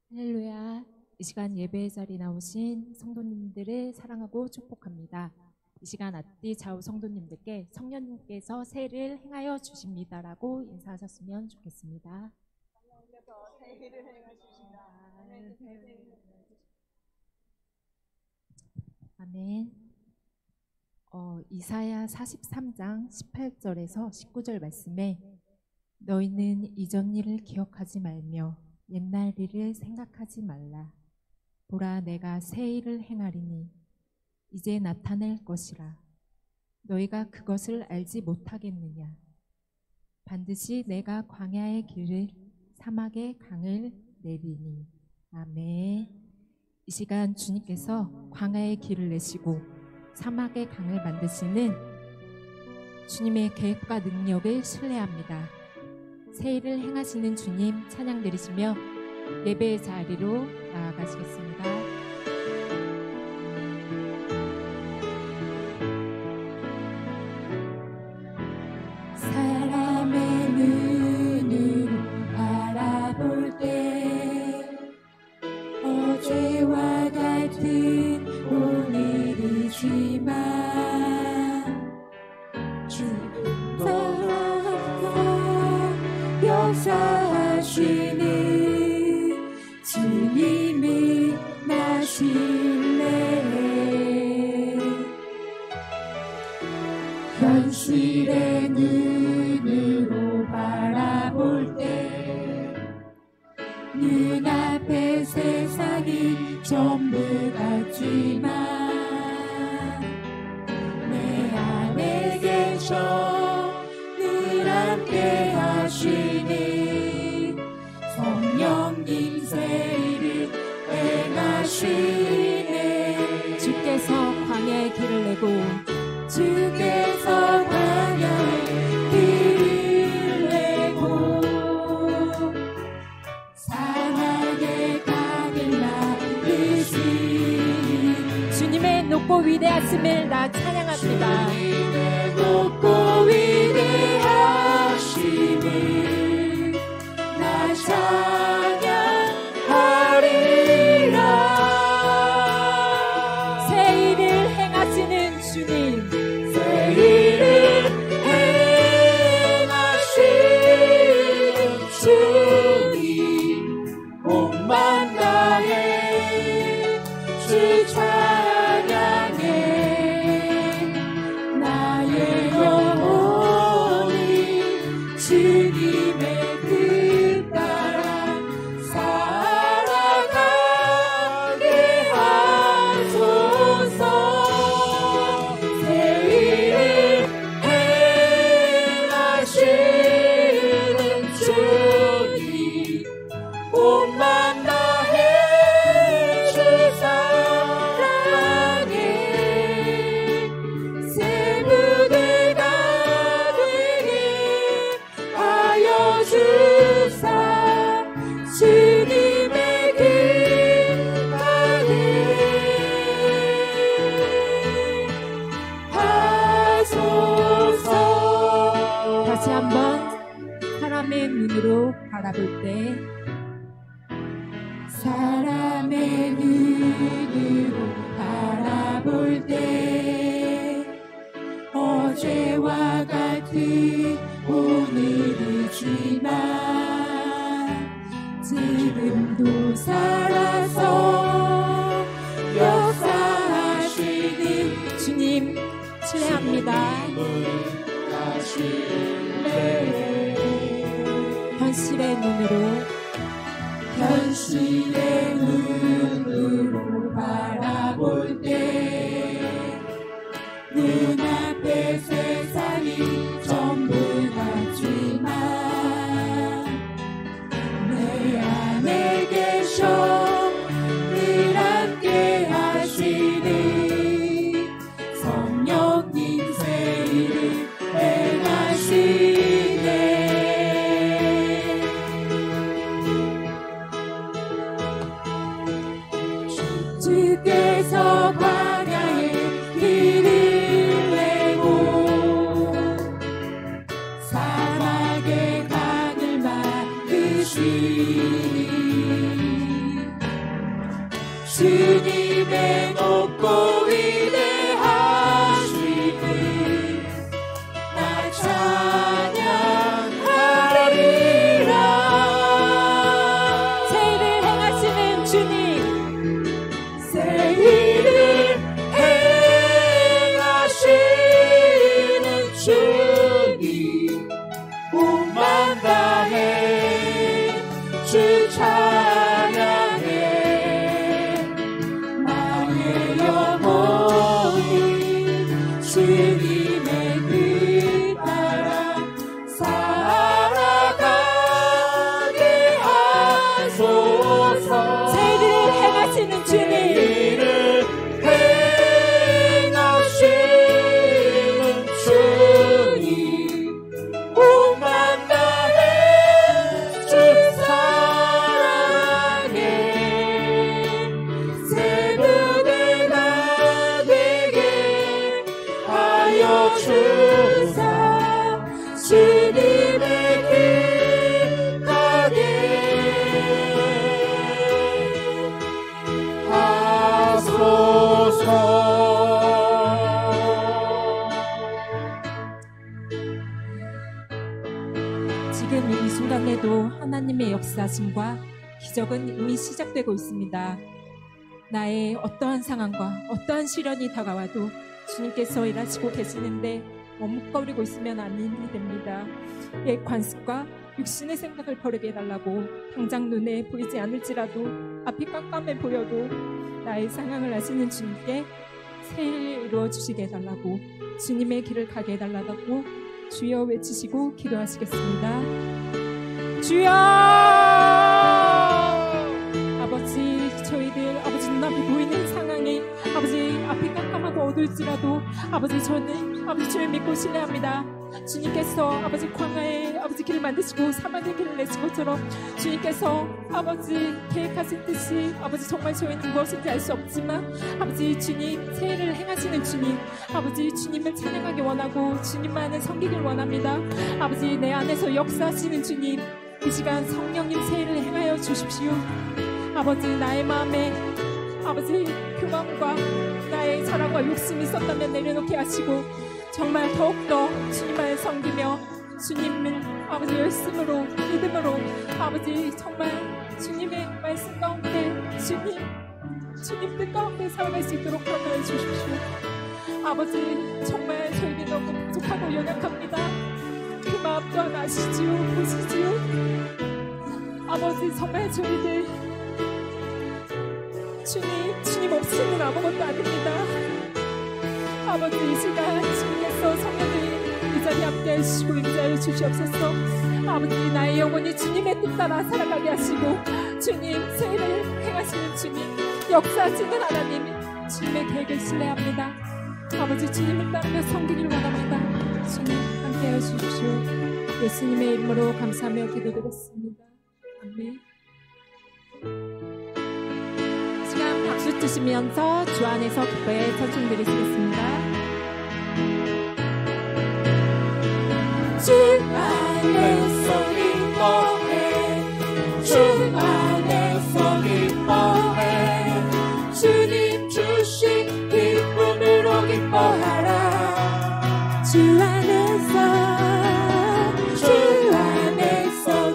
할렐루야. 이 시간 예배의 자리에 나오신 성도님들을 사랑하고 축복합니다. 이 시간 앞뒤 좌우 성도님들께 성령님께서 세를 행하여 주십니다라고 인사하셨으면 좋겠습니다. 세일을 행하십니다. 아멘. 이사야 43장 18절에서 19절 말씀에 너희는 이전 일을 기억하지 말며 옛날 일을 생각하지 말라. 보라, 내가 새 일을 행하리니 이제 나타낼 것이라. 너희가 그것을 알지 못하겠느냐. 반드시 내가 광야의 길을 사막의 강을 내리니. 아멘. 이 시간 주님께서 광야의 길을 내시고 사막의 강을 만드시는 주님의 계획과 능력을 신뢰합니다. 새 일을 행하시는 주님 찬양 드리시며 예배의 자리로 나아가시겠습니다. 사람의 눈으로 바라볼 때 어제와 같은 오늘이지만 역사하시는 주님이 나실래. 현실의 눈으로 바라볼 때 눈앞의 세상이 전부 같지만 내 안에 계셔 늘 함께 하시는 성령님 세일을 행하시네. 주께서 광야의 길을 내고 주께서 광야의 길을 내고 사막의 강을 만드시니 주님의 높고 위대하심을 나 찬양합니다. 주님의 높고 위대하심을 나 찬양하리라. 새 일을 행하시는 주님, 새 일을 행하시는 주님 몸만 다해 주 찬양해. 나의 영혼이 주님의 뜻 따라 살아가게 하소서. 새 일을 행하시는 주님 몸만 다해 주 사랑해. 새 무대가 되게 하여 주사 주님의 길 가게 하소서. 다시 한번 사람의 눈으로 바라볼 때 사람의 눈으로 바라볼 때 어제와 같은 오늘이지만 지금도 살아서 역사하시는 주님 신뢰합니다. 하실래. 현실의 눈으로 현실의 눈으로 바라볼 때 눈앞의 세상이 전부 같지만 내 안에 계셔 늘 함께 하시는 성령님 세일을 행하시네. 주께서 광야의 길을 내고 주님 몸만 다해 주 찬양해 나의 영혼이 주님의 그 따라 살아가게 하소서. 세일을 행하시는 주님, 지금 이 순간에도 하나님의 역사심과 기적은 이미 시작되고 있습니다. 나의 어떠한 상황과 어떠한 시련이 다가와도 주님께서 일하시고 계시는데 머뭇거리고 있으면 아니 됩니다. 내 관습과 육신의 생각을 버리게 해달라고. 당장 눈에 보이지 않을지라도 앞이 깜깜해 보여도 나의 상황을 아시는 주님께 새 일을 이루어주시게 해달라고, 주님의 길을 가게 해달라고 주여 외치시고 기도하시겠습니다. 주여! 아버지, 저희들 아버지 눈앞에 보이는 상황이 아버지 앞이 깜깜하고 어두울지라도 아버지 저는 아버지 주를 믿고 신뢰합니다. 주님께서 아버지 광야에 아버지 길을 만드시고 사막의 길을 내신 것처럼 주님께서 아버지 계획하신 뜻이 아버지 정말 저희는 무엇인지 알 수 없지만 아버지 주님 새해를 행하시는 주님, 아버지 주님을 찬양하기 원하고 주님만을 섬기길 원합니다. 아버지 내 안에서 역사하시는 주님, 이 시간 성령님 새해를 행하여 주십시오. 아버지 나의 마음에 아버지 교만과 나의 사랑과 욕심이 있었다면 내려놓게 하시고 정말 더욱더 주님을 섬기며 주님을 아버지 열심으로 믿음으로 아버지 정말 주님의 말씀 가운데 주님 뜻 가운데 살아갈 수 있도록 하여 주십시오. 아버지 정말 저에게 너무 부족하고 연약합니다. 그 마음 또한 아시지요, 보시지요. 아버지 정말 저희들 주님 없이는 아무것도 아닙니다. 아버지 이 시간 주님께서 성령님 이 자리에 함께 하시고 임재하여 주시옵소서. 아버지 나의 영혼이 주님의 뜻 따라 살아가게 하시고 주님 새해를 행하시는 주님, 역사하시는 하나님, 주님의 계획을 신뢰합니다. 아버지 주님을 따르며 섬기길 원합니다. 주님 함께하여 주십시오. 예수님의 이름으로 감사하며 기도드렸습니다. 아멘. 시간 박수 치시면서 주 안에서 기뻐해 찬송 드리시겠습니다. 주 안에서 기뻐해 주 안에서 기뻐해 주님 주신 기쁨으로 기뻐하라. 주 안에서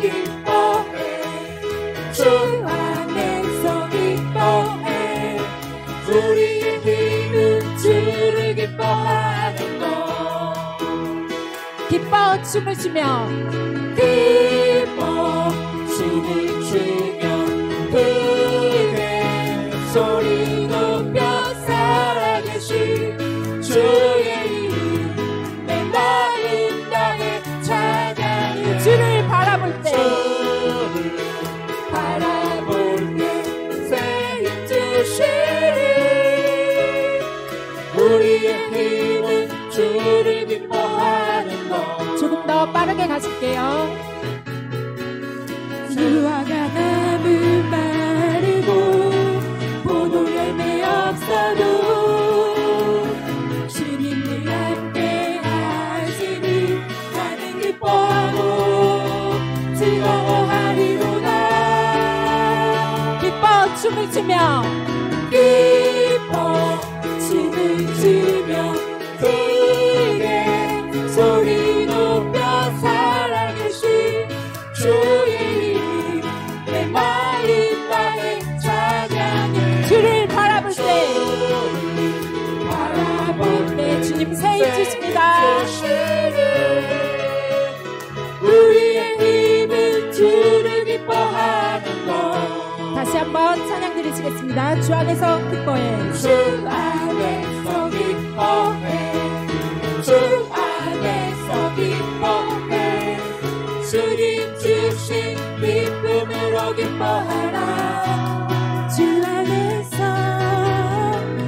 기뻐해 주 안에서 기뻐해 우리의 힘은 주를 기뻐하는 것. 기뻐 춤을 추며 기뻐 춤을 추며 크게 소리 높여 살아계신 주의 이름 내 마음 다해 찬양해. 주를 바라볼 때 새 힘 주시리. 우리의 힘은 주를 기뻐하는 것. 조금 더 빠르게 가실게요. 수화가 나무 마르고 포도 열매 없어도 주님을 함께 하시니 나는 기뻐하고 즐거워하리로다. 기뻐 춤을 추며 기뻐 춤을 추며 크게 소리 높여 살아계신 주의 이름 내 마음 다해 찬양해. 주를 바라볼 때 바라볼 때 주님 새 힘 주십니다. 부르시겠습니다. 주 안에서 기뻐해. 주 안에서 기뻐해. 주 안에서 기뻐해. 주님 주신 기쁨으로 기뻐하라. 주 안에서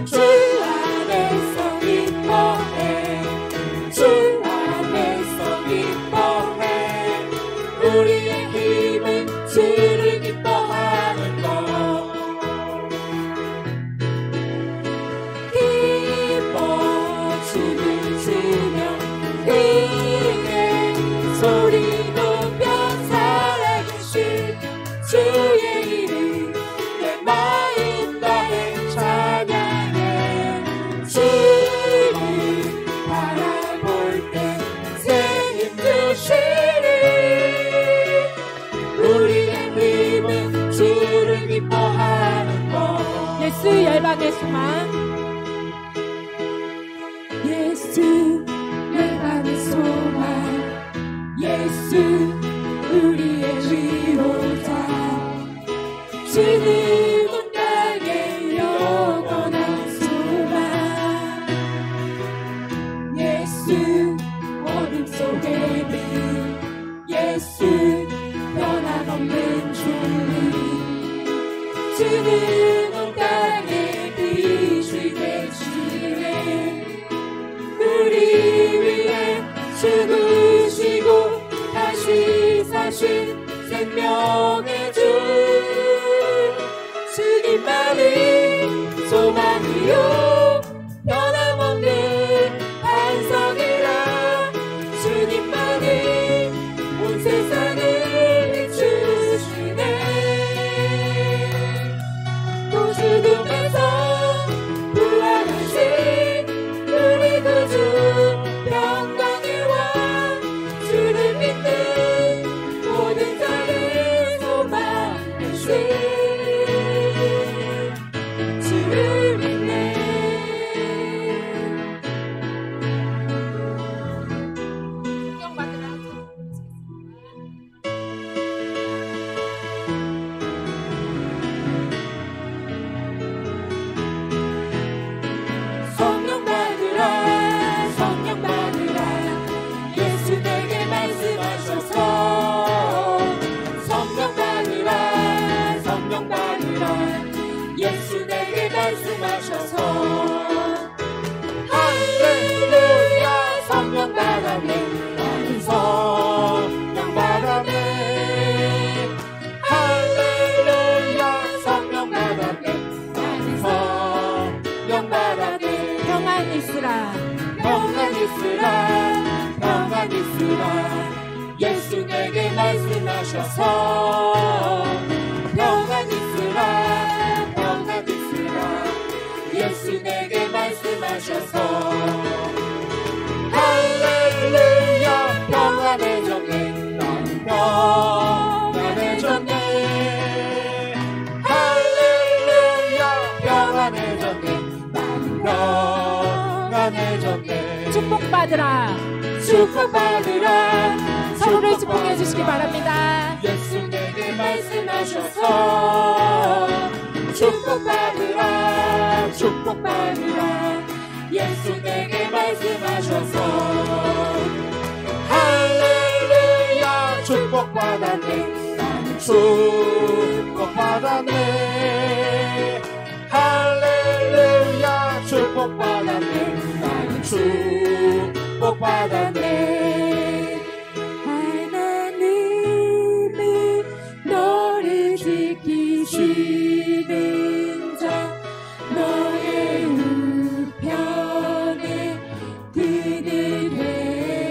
주 안에서 기뻐해. 주 안에서 기뻐해. 우리의 힘은 주를 기뻐하는 것. 기뻐 춤을 추며 크게 소리 높여 살아계신 주의 이름 내 마음 다해 찬양해. 주를 바라볼 때 새 힘 주시리. 우리의 힘은 주를 기뻐하는 것. 예수 열방의 소망. 예수 열방의 소망. 예수 우리의 위로자. 주는 온 땅에 영원한 소망. 예수 어둠 속의 빛. 예수 변함없는 주님. 주는 온 땅에 빛이 되시네. 우리 위해 죽으시고 다시 사신 생명의 주. 주님만이 소망이요 변함없는 반석이라. 주님만이 온 세상을 비추시네. 또 죽음에서 부활하신 우리 구주 평강의 왕. 주를 믿는 모든 자를 소망하신 주를 믿네. 존경받으라. 성령 받으라. 성령 받으라. 예수 내게 말씀하셔서. 성령 받으라. 성령 받으라. 예수 내게 말씀하셔서. 할렐루야. 성령 받았네. 나는 성령 받았네. 할렐루야. 성령 받았네. 나는 성령 받았네. 평안 있으라. 평안 있으라. 평안 있으라. 예수 내게 말씀하셔서. 평안 있으라. 평안 있으라. 예수 내게 말씀하셔서. 할렐루야. 평안의 정리. 나는 평안의 정리. 할렐루야. 평안의 정리. 나는 평안의 정리. 축복받으라. 축복받으라. 서로를 축복해 주시기 바랍니다. 예수 내게 말씀하셔서. 축복받으라. 축복받으라. 예수 내게 말씀하셔서. 할렐루야. 축복받았네. 나는 축복받았네. 할렐루야. 축복받았네. 나는 축복받았네. 하나님이 너를 지키시는 자. 너의 우편에 그늘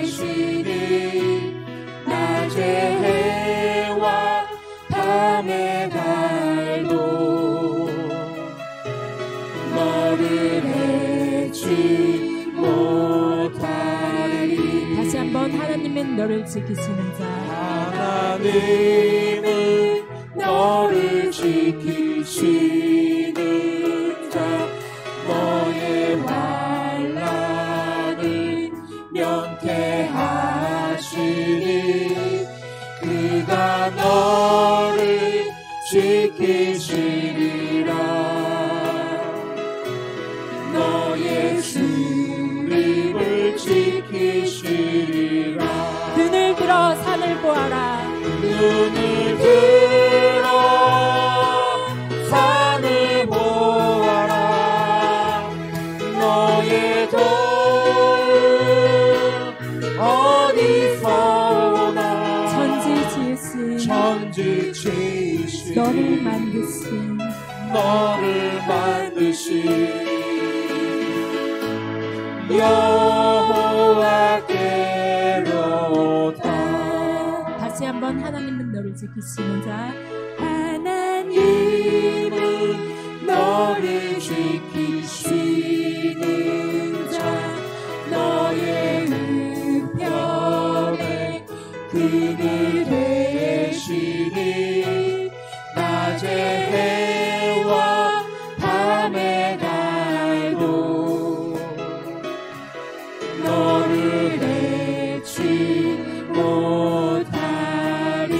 계시니. 낮의 해와 밤의 달도 너를 해치 못하리. 다시 한번 하나님은 너를 지키시는 자. 하나님은 너를 지키시는 자. 너의 환난을 면케하시니. 그가 너를 지키시리라. 너를 만드신 여호와께로다. 다시 한번 하나님은 너를 지키시는 자 하나님은 너를 지키시는 자 너의 우편에 그늘 되시니 낮에 해와 밤의 달도 너를 해치 못하리.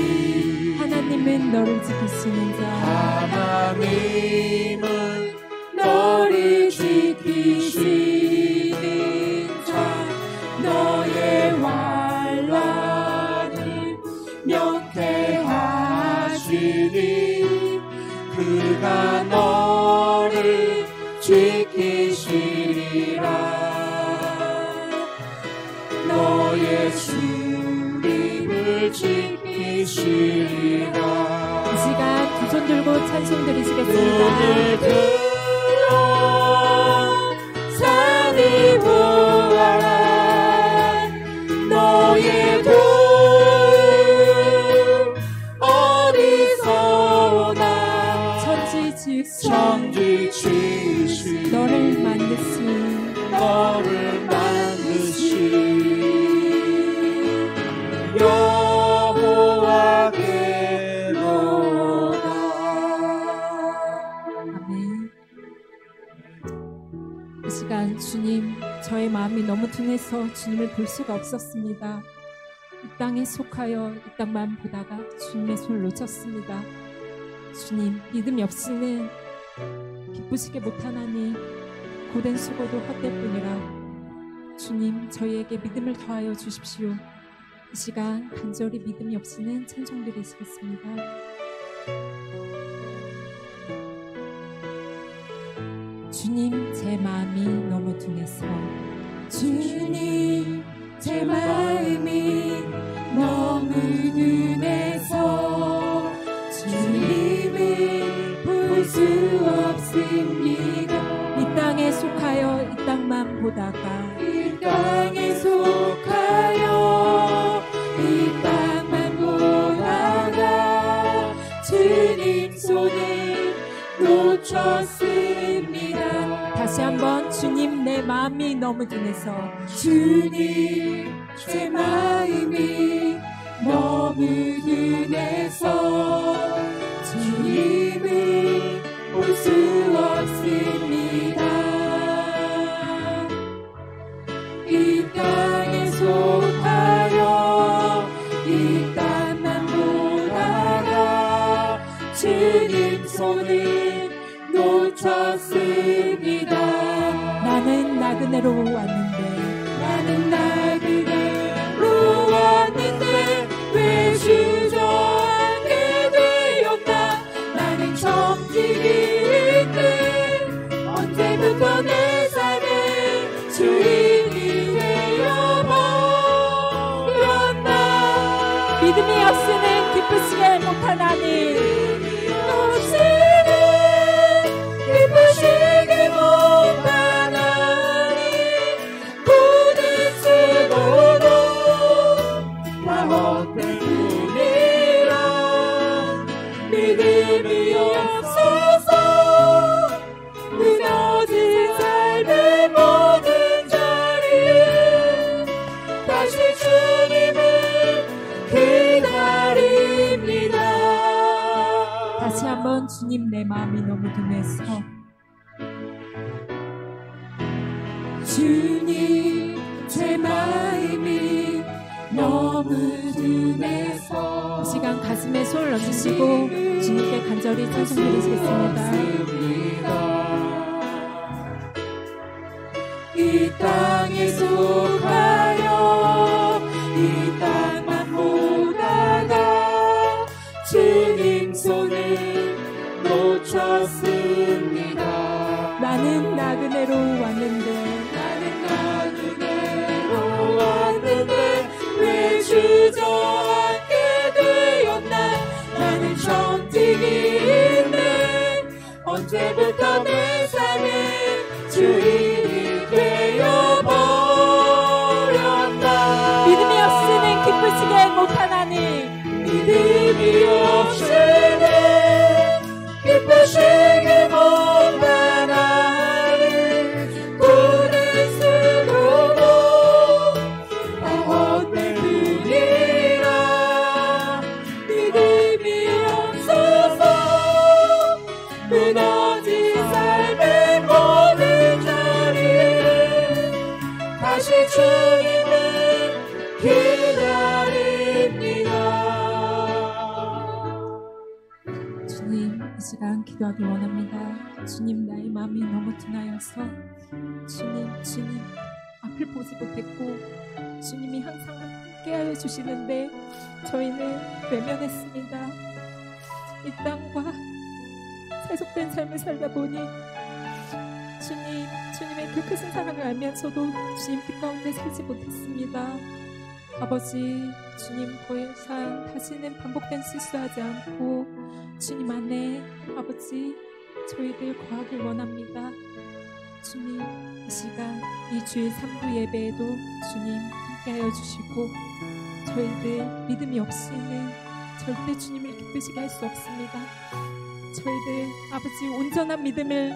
하나님은 너를 지키시는 자 하나님은 너를 지키시는 자 너의 환난을 면케하시니 그가 너를 지키시리라. 너의 수림을 지키시리라. 이 시간 두 손 들고 찬송 드리시겠습니다. 산이 부활한 너의 도움 어디서 오나. 천지 지으신 천지 지으신 너를 만드신 여호와께로다. 아멘. 이 시간 주님, 저의 마음이 너무 둔해서 주님을 볼 수가 없었습니다. 이 땅에 속하여 이 땅만 보다가 주님의 손을 놓쳤습니다. 주님, 믿음이 없이는 기쁘시게 못하나니 고된 수고도 헛되뿐이라. 주님, 저희에게 믿음을 더하여 주십시오. 이 시간 간절히 믿음이 없이는 찬송 드리시겠습니다. 주님, 제 마음이 너무 둔해서 주님 제 마음이 너무 둔해서 주님을 볼 수 없습니다. 이 땅에 속하여 이 땅만 보다가 이 땅에 속하여 이 땅만 보다가 주님 손을 놓쳤습니다. 다시 한번 주님, 내 마음이 너무 둔해서 주님 제 마음이 너무 둔해서 주님을 볼 수 없습니다. 이 땅에 속하여 이 땅만 보다가 주님 손을 놓쳤습니다. 나는 나그네로 왔는데 나는 나그네로 왔는데 왜 주저앉게 되었나. 나는 정직인데 언제부터 내 삶의 주인이 되어버렸나. 믿음이 없이는 기쁘시게 못하나니 기쁘시게 못하나니 고된 수고도 다 헛된 뿐이라. 믿음이 없어서 무너진 삶의 모든 자리에 다시 주님을 기다립니다. 다시 한번 주님, 내 마음이 너무 둔해서 주님 제 마음이 너무 둔해서 이 시간 가슴에 손을 얹으시고 주님께 간절히 찬송 드리시겠습니다. 이 땅에 속하여 이 땅만 보다가 주님 손을 놓쳤습니다. 나는 나그네로 왔는데 왜 주저앉게 되었나. 나는 정직이 기쁘시게 못하나니 믿음이 없으면 기쁘시게 못하나니 돈을 쓰고도 다 헛될 뿐이라 믿음이 없어서 무너진 삶의 모든 자리에 다시 주님을 기다립니다. 주님, 이 시간 기도하기 원합니다. 주님, 나의 마음이 너무 둔하여서 주님 앞을 보지 못했고 주님이 항상 함께하여 주시는데 저희는 외면했습니다. 이 땅과 세속된 삶을 살다 보니 주님의 그 크신 사랑을 알면서도 주님 뜻 가운데 살지 못했습니다. 아버지, 주님 더 이상 다시는 반복된 실수하지 않고 주님 안에 아버지 저희들 거하길 원합니다. 주님, 이 시간 이 주일 3부 예배에도 주님 함께하여 주시고 저희들 믿음이 없이는 절대 주님을 기쁘시게 할 수 없습니다. 저희들 아버지 온전한 믿음을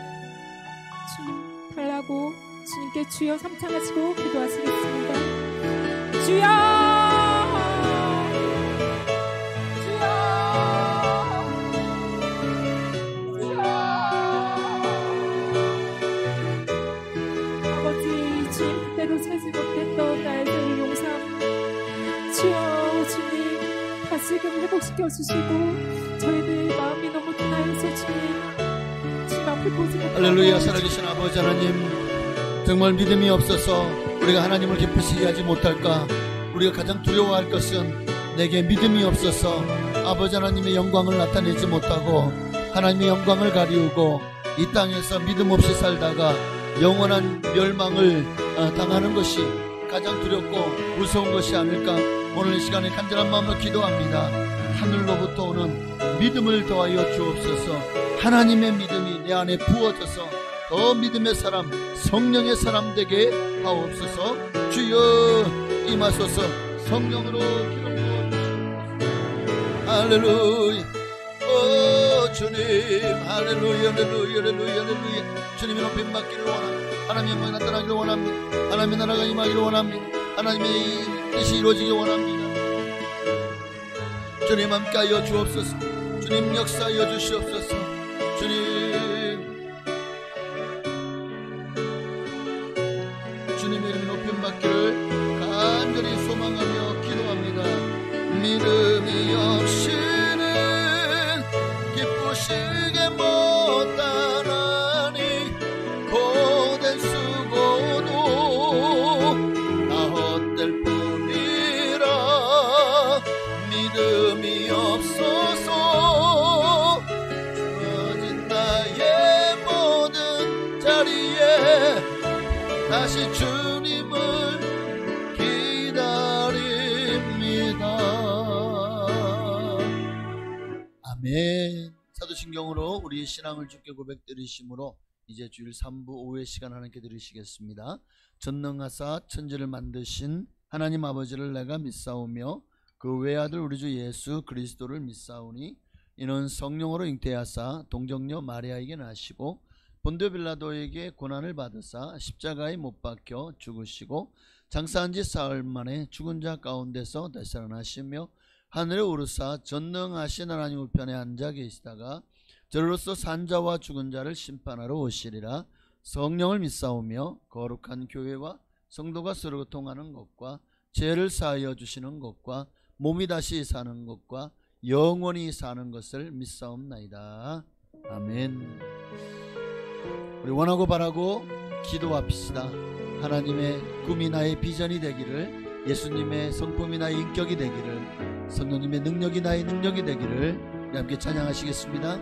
주님 달라고 주님께 주여 삼창하시고 기도하시겠습니다. 주여! 주여! 주여! 아버지, 주님 뜻대로 살지 못했던 나의 죄를 용서합니다. 주여, 주님 다시금 회복시켜 주시고 저희들 마음이 너무 둔하여서 주님 앞을 보지 못하고 할렐루야. 살아계신 아버지 하나님, 정말 믿음이 없어서 우리가 하나님을 기쁘시게 하지 못할까. 우리가 가장 두려워할 것은 내게 믿음이 없어서 아버지 하나님의 영광을 나타내지 못하고 하나님의 영광을 가리우고 이 땅에서 믿음 없이 살다가 영원한 멸망을 당하는 것이 가장 두렵고 무서운 것이 아닐까. 오늘 이 시간에 간절한 마음으로 기도합니다. 하늘로부터 오는 믿음을 더하여 주옵소서. 하나님의 믿음이 내 안에 부어져서 더 믿음의 사람, 성령의 사람 되게 하옵소서. 주여 임하소서. 성령으로 기름 부어주시옵소서. 할렐루야. 오 주님, 할렐루야, 할렐루야, 할렐루야, 할렐루야. 주님의 높임 받기를 원합니다. 하나님의 영광이 나타나기를 원합니다. 하나님의 나라가 임하기를 원합니다. 하나님의 뜻이 이루어지기 원합니다. 주님 함께하여 주옵소서. 주님 역사하여 주시옵소서. 주님의 이름 높임 받기를 간절히 소망하며 기도합니다. 믿음이 없이는 기쁘시게 못하나니 고된 수고도 다 헛될 뿐이라 믿음이 없어서 주어진 나의 모든 자리에 다시 주님을 기다립니다. 아멘. 사도신경으로 우리의 신앙을 주께 고백드리심으로 이제 주일 3부 오후의 시간 하나님께 드리시겠습니다. 전능하사 천지를 만드신 하나님 아버지를 내가 믿사오며 그 외아들 우리 주 예수 그리스도를 믿사오니 이는 성령으로 잉태하사 동정녀 마리아에게 나시고 본디오 빌라도에게 고난을 받으사 십자가에 못 박혀 죽으시고 장사한 지 사흘 만에 죽은 자 가운데서 다시 살아나시며 하늘에 오르사 전능하신 하나님 우편에 앉아 계시다가 저로서 산자와 죽은 자를 심판하러 오시리라. 성령을 믿사오며 거룩한 교회와 성도가 서로 통하는 것과 죄를 사하여 주시는 것과 몸이 다시 사는 것과 영원히 사는 것을 믿사옵나이다. 아멘. 우리 원하고 바라고 기도합시다. 하나님의 꿈이 나의 비전이 되기를, 예수님의 성품이 나의 인격이 되기를, 성령님의 능력이 나의 능력이 되기를 우리 함께 찬양하시겠습니다.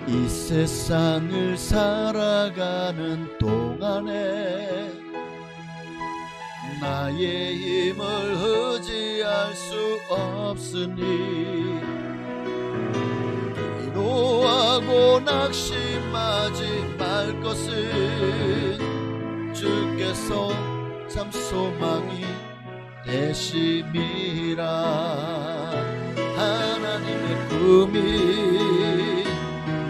이 세상을 살아가는 동안에 나의 힘을 의지할 수 없으니 기도하고 낙심하지 말 것은 주께서 참 소망이 되심이라. 하나님의 꿈이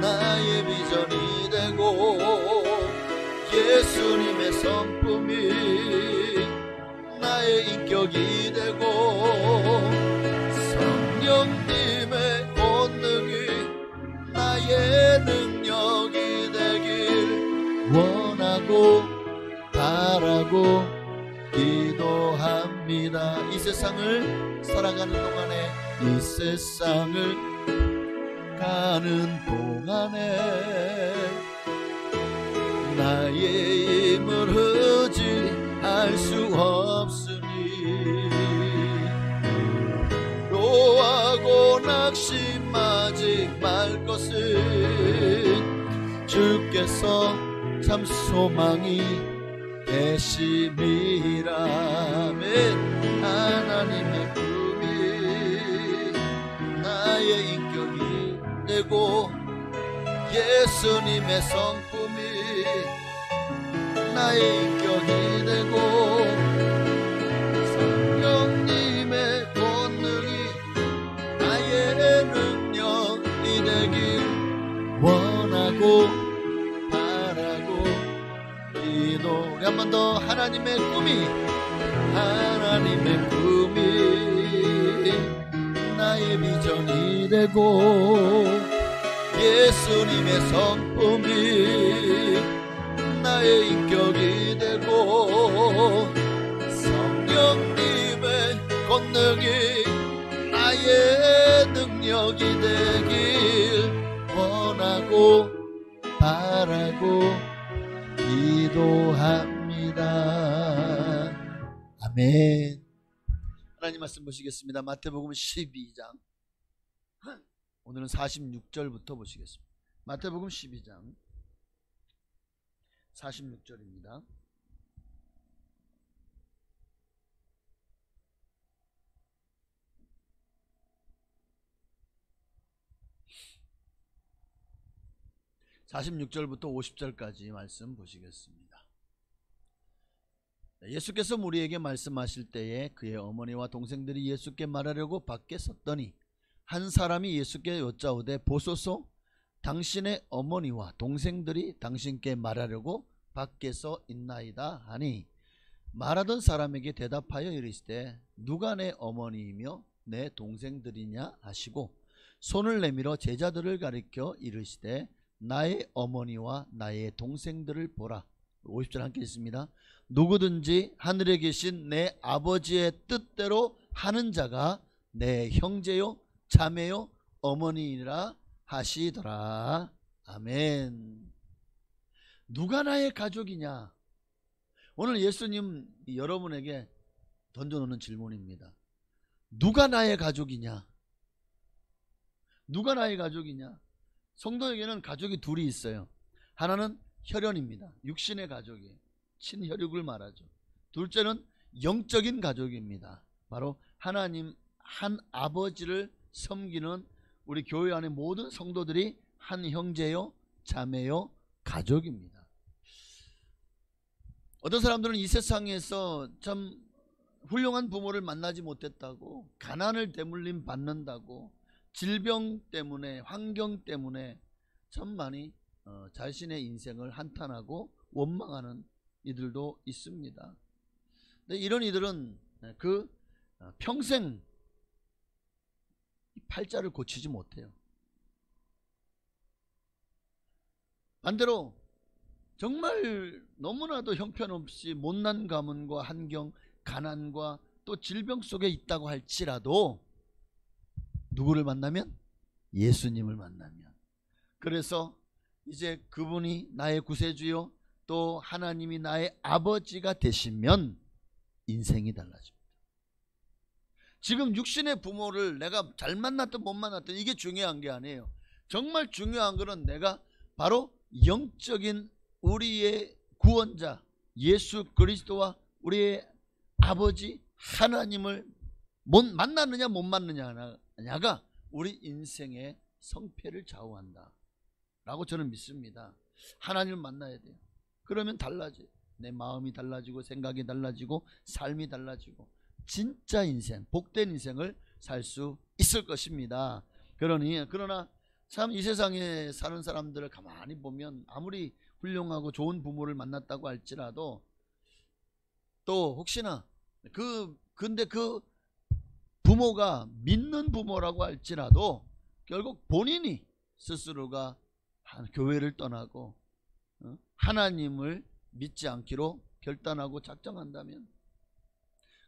나의 비전이 되고 예수님의 성품이 나의 인격이 되고 성령님의 권능이 나의 능력이 되길 원하고 바라고 기도합니다. 이 세상을 살아가는 동안에, 이 세상을 가는 동안에 나의 힘을 의지할 수 없으니 노하고 낙심하지 말 것은 주께서 참 소망이 되심이라. 아멘. 하나님의 꿈이 나의 인격이 되고 예수님의 성품이 나의 인격이 되고 성령님의 권능이 나의 능력이 되길 원하고 바라고 기도. 우리 한 번 더. 하나님의 꿈이 나의 비전이 되고 예수님의 성품이 나의 인격이 되고 성령님의 권능이 나의 능력이 되길 원하고 바라고 기도합니다. 아멘. 하나님 말씀 보시겠습니다. 마태복음 12장. 오늘은 46절부터 보시겠습니다. 마태복음 12장 46절입니다. (46절부터) (50절까지) 말씀 보시겠습니다. 예수께서 무리에게 말씀하실 때에 그의 어머니와 동생들이 예수께 말하려고 밖에 섰더니 한 사람이 예수께 여짜오되 보소서 당신의 어머니와 동생들이 당신께 말하려고 밖에서 있나이다 하니 말하던 사람에게 대답하여 이르시되 누가 내 어머니이며 내 동생들이냐 하시고 손을 내밀어 제자들을 가리켜 이르시되 나의 어머니와 나의 동생들을 보라. 50절 함께 있습니다. 누구든지 하늘에 계신 내 아버지의 뜻대로 하는 자가 내 형제요 자매요 어머니이라 하시더라. 아멘. 누가 나의 가족이냐? 오늘 예수님 여러분에게 던져놓는 질문입니다. 누가 나의 가족이냐? 누가 나의 가족이냐? 성도에게는 가족이 둘이 있어요. 하나는 혈연입니다. 육신의 가족이에요. 친혈육을 말하죠. 둘째는 영적인 가족입니다. 바로 하나님 한 아버지를 섬기는 우리 교회 안의 모든 성도들이 한 형제요 자매요 가족입니다. 어떤 사람들은 이 세상에서 참 훌륭한 부모를 만나지 못했다고, 가난을 대물림 받는다고, 질병 때문에 환경 때문에 참 많이 자신의 인생을 한탄하고 원망하는 이들도 있습니다. 근데 이런 이들은 그 평생 팔자를 고치지 못해요. 반대로 정말 너무나도 형편없이 못난 가문과 환경, 가난과 또 질병 속에 있다고 할지라도 누구를 만나면? 예수님을 만나면. 그래서 이제 그분이 나의 구세주요 또 하나님이 나의 아버지가 되시면 인생이 달라집니다. 지금 육신의 부모를 내가 잘 만났든 못 만났든 이게 중요한 게 아니에요. 정말 중요한 것은 내가 바로 영적인 우리의 구원자 예수 그리스도와 우리의 아버지 하나님을 만났느냐 못 만났느냐가 우리 인생의 성패를 좌우한다 라고 저는 믿습니다. 하나님을 만나야 돼요. 그러면 달라져요. 내 마음이 달라지고 생각이 달라지고 삶이 달라지고 진짜 인생, 복된 인생을 살 수 있을 것입니다. 그러나 참 이 세상에 사는 사람들을 가만히 보면 아무리 훌륭하고 좋은 부모를 만났다고 할지라도 또 혹시나 근데 그 부모가 믿는 부모라고 할지라도 결국 본인이 스스로가 교회를 떠나고 하나님을 믿지 않기로 결단하고 작정한다면,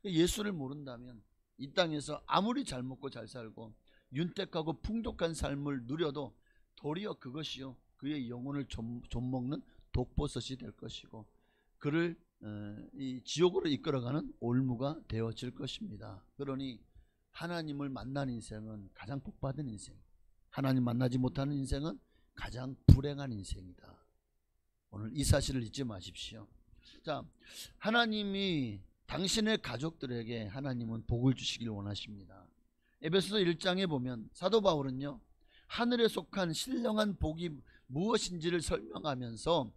예수를 모른다면 이 땅에서 아무리 잘 먹고 잘 살고 윤택하고 풍족한 삶을 누려도 도리어 그것이요 그의 영혼을 좀먹는 독버섯이 될 것이고 그를 이 지옥으로 이끌어가는 올무가 되어질 것입니다. 그러니 하나님을 만난 인생은 가장 복받은 인생, 하나님 만나지 못하는 인생은 가장 불행한 인생이다. 오늘 이 사실을 잊지 마십시오. 자, 하나님이 당신의 가족들에게 하나님은 복을 주시길 원하십니다. 에베소서 1장에 보면 사도 바울은요 하늘에 속한 신령한 복이 무엇인지를 설명하면서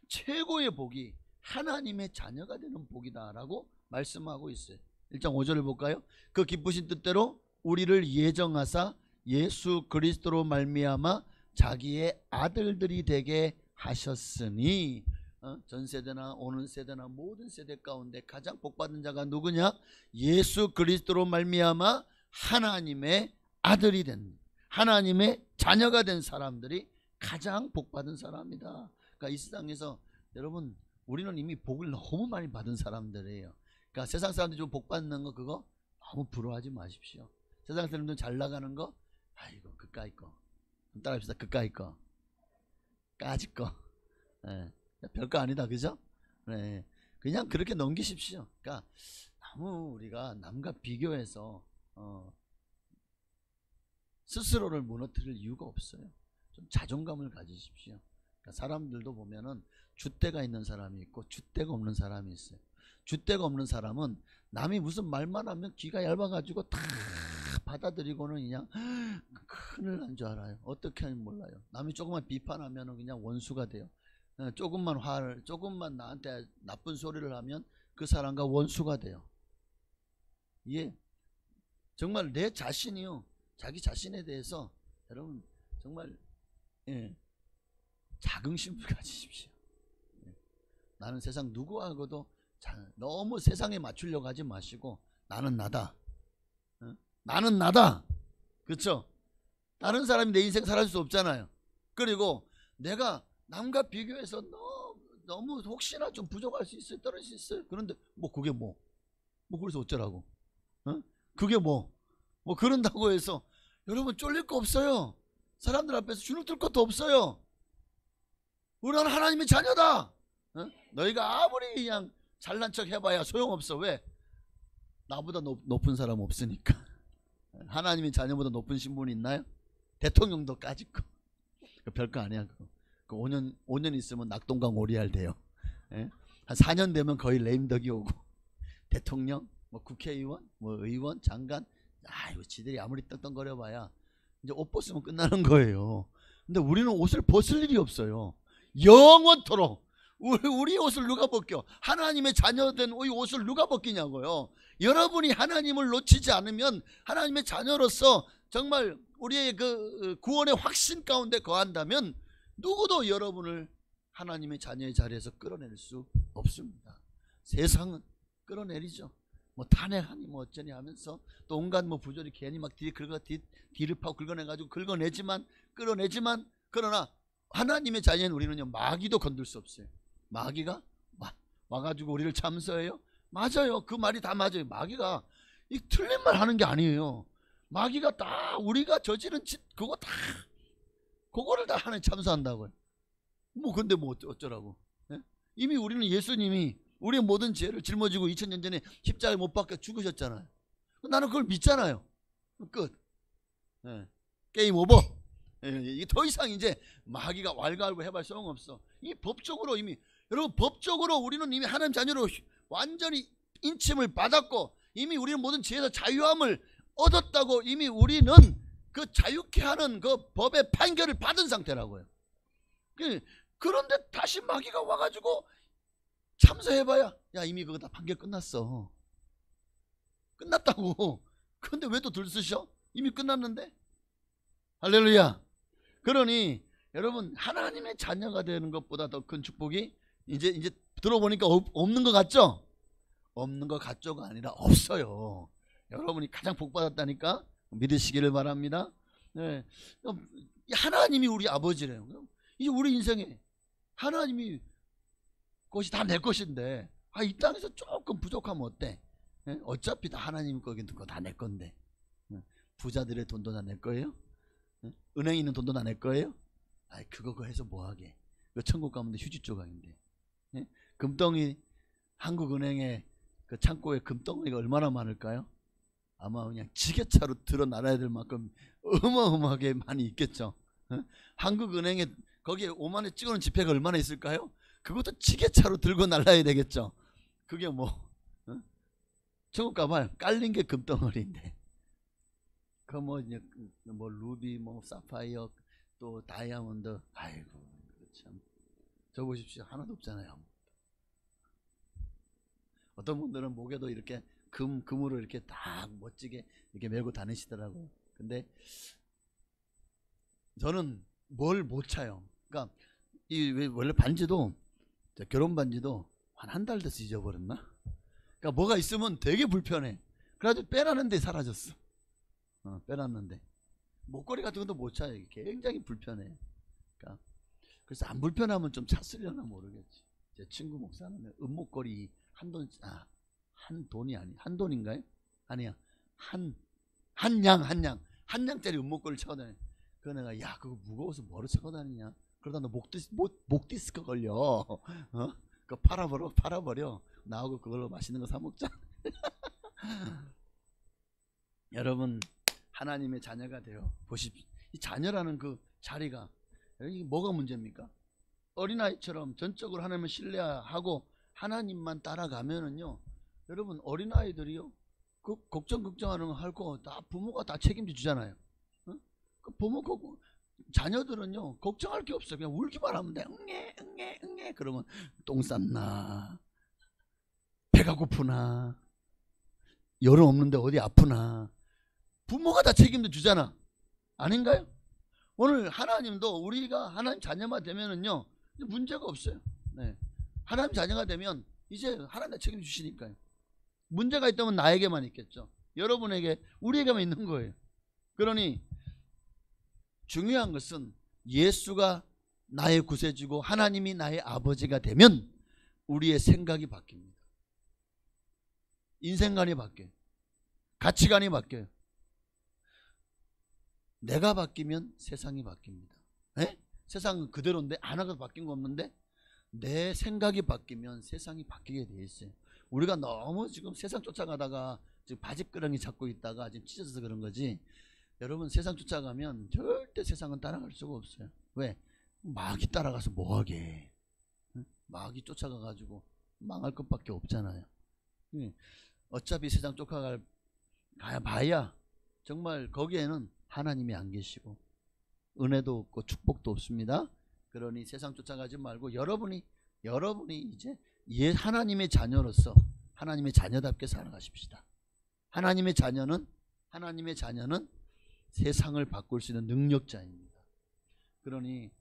최고의 복이 하나님의 자녀가 되는 복이다 라고 말씀하고 있어요. 1장 5절을 볼까요? 그 기쁘신 뜻대로 우리를 예정하사 예수 그리스도로 말미암아 자기의 아들들이 되게 하셨으니, 전 세대나 오는 세대나 모든 세대 가운데 가장 복받은 자가 누구냐? 예수 그리스도로 말미암아 하나님의 아들이 된, 하나님의 자녀가 된 사람들이 가장 복받은 사람이다. 그러니까 이 세상에서 여러분 우리는 이미 복을 너무 많이 받은 사람들이에요. 그러니까 세상 사람들이 좀 복받는 거 그거 너무 부러워하지 마십시오. 세상 사람들 잘 나가는 거 아이고 그까이 거, 따라합시다. 그까이 거, 까짓 거, 별거 아니다, 그죠? 네, 그냥 그렇게 넘기십시오. 그러니까 너무 우리가 남과 비교해서 스스로를 무너뜨릴 이유가 없어요. 좀 자존감을 가지십시오. 그러니까 사람들도 보면은 줏대가 있는 사람이 있고 줏대가 없는 사람이 있어요. 줏대가 없는 사람은 남이 무슨 말만 하면 귀가 얇아가지고 다 받아들이고는 그냥 큰일 난 줄 알아요. 어떻게 하면 몰라요. 남이 조금만 비판하면 그냥 원수가 돼요. 조금만 나한테 나쁜 소리를 하면 그 사람과 원수가 돼요. 예, 정말 내 자신이요, 자기 자신에 대해서 여러분 정말 자긍심을 가지십시오. 나는 세상 누구하고도 너무 세상에 맞추려고 하지 마시고 나는 나다. 나는 나다. 그렇죠? 다른 사람이 내 인생 살아줄 수 없잖아요. 그리고 내가 남과 비교해서 너무 혹시나 좀 부족할 수 있어요, 떨어질 수 있어요. 그런데 그게 그래서 어쩌라고? 그게 그런다고 해서 여러분 쫄릴 거 없어요. 사람들 앞에서 주눅들 것도 없어요. 우리는 하나님의 자녀다. 너희가 아무리 그냥 잘난 척 해봐야 소용없어. 왜? 나보다 높은 사람 없으니까. 하나님의 자녀보다 높은 신분이 있나요? 대통령도 까짓거. 별거 아니야. 그 5년 있으면 낙동강 오리알 돼요. 한 4년 되면 거의 레임덕이 오고, 대통령, 국회의원, 의원, 장관, 이거 지들이 아무리 떡떡거려봐야 이제 옷 벗으면 끝나는 거예요. 근데 우리는 옷을 벗을 일이 없어요. 영원토록. 우리 옷을 누가 벗겨? 하나님의 자녀된 우리 옷을 누가 벗기냐고요. 여러분이 하나님을 놓치지 않으면, 하나님의 자녀로서 정말 우리의 그 구원의 확신 가운데 거한다면 누구도 여러분을 하나님의 자녀의 자리에서 끌어낼 수 없습니다. 세상은 끌어내리죠. 탄핵하니 어쩌니 하면서 또 온갖 부조리 괜히 막 뒤를 파고 긁어내가지고 끌어내지만 그러나 하나님의 자녀인 우리는요, 마귀도 건들 수 없어요. 마귀가 와가지고 우리를 참서해요? 맞아요. 그 말이 다 맞아요. 마귀가 틀린 말 하는 게 아니에요. 마귀가 다 우리가 저지른 짓 그거를 다 하나님 참서한다고요. 근데 어쩌라고. 이미 우리는 예수님이 우리의 모든 죄를 짊어지고 2000년 전에 십자가에 못 박혀 죽으셨잖아요. 나는 그걸 믿잖아요. 끝. 게임 오버. 더 이상 이제 마귀가 왈가왈부 해볼 소용없어. 이 법적으로 이미, 여러분, 법적으로 우리는 이미 하나님 자녀로 완전히 인침을 받았고, 이미 우리는 모든 죄에서 자유함을 얻었다고, 이미 우리는 그 자유케 하는 그 법의 판결을 받은 상태라고요. 그런데 다시 마귀가 와가지고 참서해봐야, 야, 이미 그거 다 판결 끝났어. 끝났다고. 그런데 왜 또 들쑤셔? 이미 끝났는데. 할렐루야. 그러니 여러분, 하나님의 자녀가 되는 것보다 더 큰 축복이 이제 들어보니까 없는 것 같죠? 없는 것 같죠가 아니라 없어요. 여러분이 가장 복 받았다니까 믿으시기를 바랍니다. 네. 하나님이 우리 아버지래요. 이제 우리 인생에 하나님이 것이 다 내 것인데, 이 땅에서 조금 부족하면 어때? 네? 어차피 다 하나님 거긴 거 다 내 건데. 네? 부자들의 돈도 다 내 거예요? 네? 은행에 있는 돈도 다 내 거예요? 그거 해서 뭐하게? 그 천국 가면 휴지 조각인데. 네? 금덩이, 한국은행의 그 창고에 금덩이가 얼마나 많을까요? 아마 그냥 지게차로 들어 날아야 될 만큼 어마어마하게 많이 있겠죠. 한국은행에 거기에 5만원 찍어놓은 지폐가 얼마나 있을까요? 그것도 지게차로 들고 날아야 되겠죠. 그게 뭐 천국 가봐요. 깔린 게 금덩어리인데, 그 뭐 루비, 뭐 사파이어, 또 다이아몬드, 아이고 참, 저 보십시오. 하나도 없잖아요. 어떤 분들은 목에도 이렇게 금으로 이렇게 딱 멋지게 이렇게 메고 다니시더라고요. 근데 저는 뭘 못 차요. 그러니까 원래 반지도, 결혼 반지도 한 달 돼서 잊어버렸나? 그러니까 뭐가 있으면 되게 불편해. 그래가지고 빼라는데 사라졌어. 빼놨는데 목걸이 같은 것도 못 차요. 굉장히 불편해. 그러니까 그래서 안 불편하면 좀 찼으려나 모르겠지. 제 친구 목사는 은목걸이 한 돈인가요? 아니야. 한 양짜리 은목걸이를 차고 다녀. 그 내가, 야, 그거 무거워서 뭐로 차고 다니냐? 그러다 너 목 디스크 걸려. 그거 팔아버려. 나하고 그걸로 맛있는 거 사 먹자. 여러분, 하나님의 자녀가 되어 보십시오. 이 자녀라는 그 자리가, 이게 뭐가 문제입니까? 어린아이처럼 전적으로 하나님을 신뢰하고 하나님만 따라가면은요, 여러분, 어린아이들이요, 그 걱정하는 거 할 거 다 부모가 다 책임져 주잖아요. 그 자녀들은요, 걱정할 게 없어요. 그냥 울기만 하면 돼. 응애. 그러면 똥 쌌나? 배가 고프나? 열은 없는데 어디 아프나? 부모가 다 책임져 주잖아. 아닌가요? 오늘 하나님도 우리가 하나님 자녀만 되면은요, 문제가 없어요. 네. 하나님 자녀가 되면 이제 하나님 다 책임져 주시니까요. 문제가 있다면 나에게만 있겠죠. 여러분에게, 우리에게만 있는 거예요. 그러니 중요한 것은 예수가 나의 구세주고 하나님이 나의 아버지가 되면 우리의 생각이 바뀝니다. 인생관이 바뀌어요. 가치관이 바뀌어요. 내가 바뀌면 세상이 바뀝니다. 에? 세상은 그대로인데 하나가 바뀐 거 없는데, 내 생각이 바뀌면 세상이 바뀌게 돼 있어요. 우리가 너무 지금 세상 쫓아가다가 지금 바지끄러기 잡고 있다가 지금 찢어져서 그런 거지. 여러분, 세상 쫓아가면 절대 세상은 따라갈 수가 없어요. 왜? 마귀 따라가서 뭐하게. 마귀 쫓아가가지고 망할 것밖에 없잖아요. 어차피 세상 봐야 정말 거기에는 하나님이 안 계시고 은혜도 없고 축복도 없습니다. 그러니 세상 쫓아가지 말고 여러분이 이제 하나님의 자녀로서 하나님의 자녀답게 살아가십시다. 하나님의 자녀는 세상을 바꿀 수 있는 능력자입니다. 그러니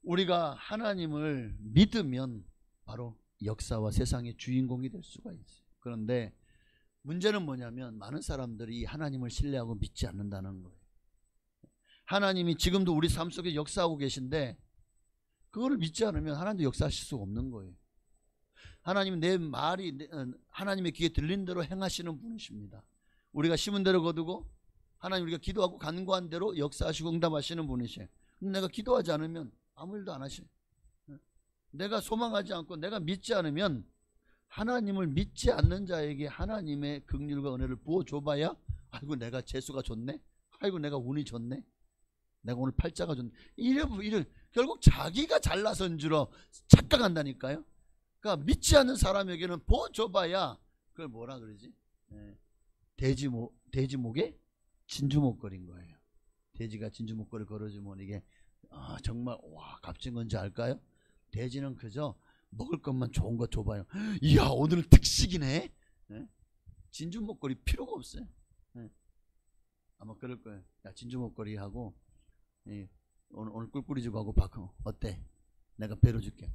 우리가 하나님을 믿으면 바로 역사와 세상의 주인공이 될 수가 있어요. 그런데 문제는 뭐냐면, 많은 사람들이 하나님을 신뢰하고 믿지 않는다는 거예요. 하나님이 지금도 우리 삶 속에 역사하고 계신데 그거를 믿지 않으면 하나님도 역사하실 수가 없는 거예요. 하나님은 내 말이 하나님의 귀에 들린 대로 행하시는 분이십니다. 우리가 심은 대로 거두고, 하나님 우리가 기도하고 간구한 대로 역사하시고 응답하시는 분이세요. 근데 내가 기도하지 않으면 아무 일도 안 하셔요. 내가 소망하지 않고 내가 믿지 않으면, 하나님을 믿지 않는 자에게 하나님의 긍휼과 은혜를 부어줘봐야, 아이고 내가 재수가 좋네, 아이고 내가 운이 좋네, 내가 오늘 팔자가 좋네, 이래 결국 자기가 잘나선 줄로 착각한다니까요. 그러니까 믿지 않는 사람에게는 부어줘봐야, 그걸 뭐라 그러지? 돼지 목에 진주 목걸이인 거예요. 돼지가 진주 목걸이를 걸어주면 이게 정말 값진 건지 알까요? 돼지는 그저 먹을 것만 좋은 거 줘봐요. 이야, 오늘은 특식이네. 진주 목걸이 필요가 없어요. 예. 아마 그럴 거예요. 야, 진주 목걸이 하고 오늘 꿀꿀이 주고 하고 바꿔. 어때? 내가 배로 줄게.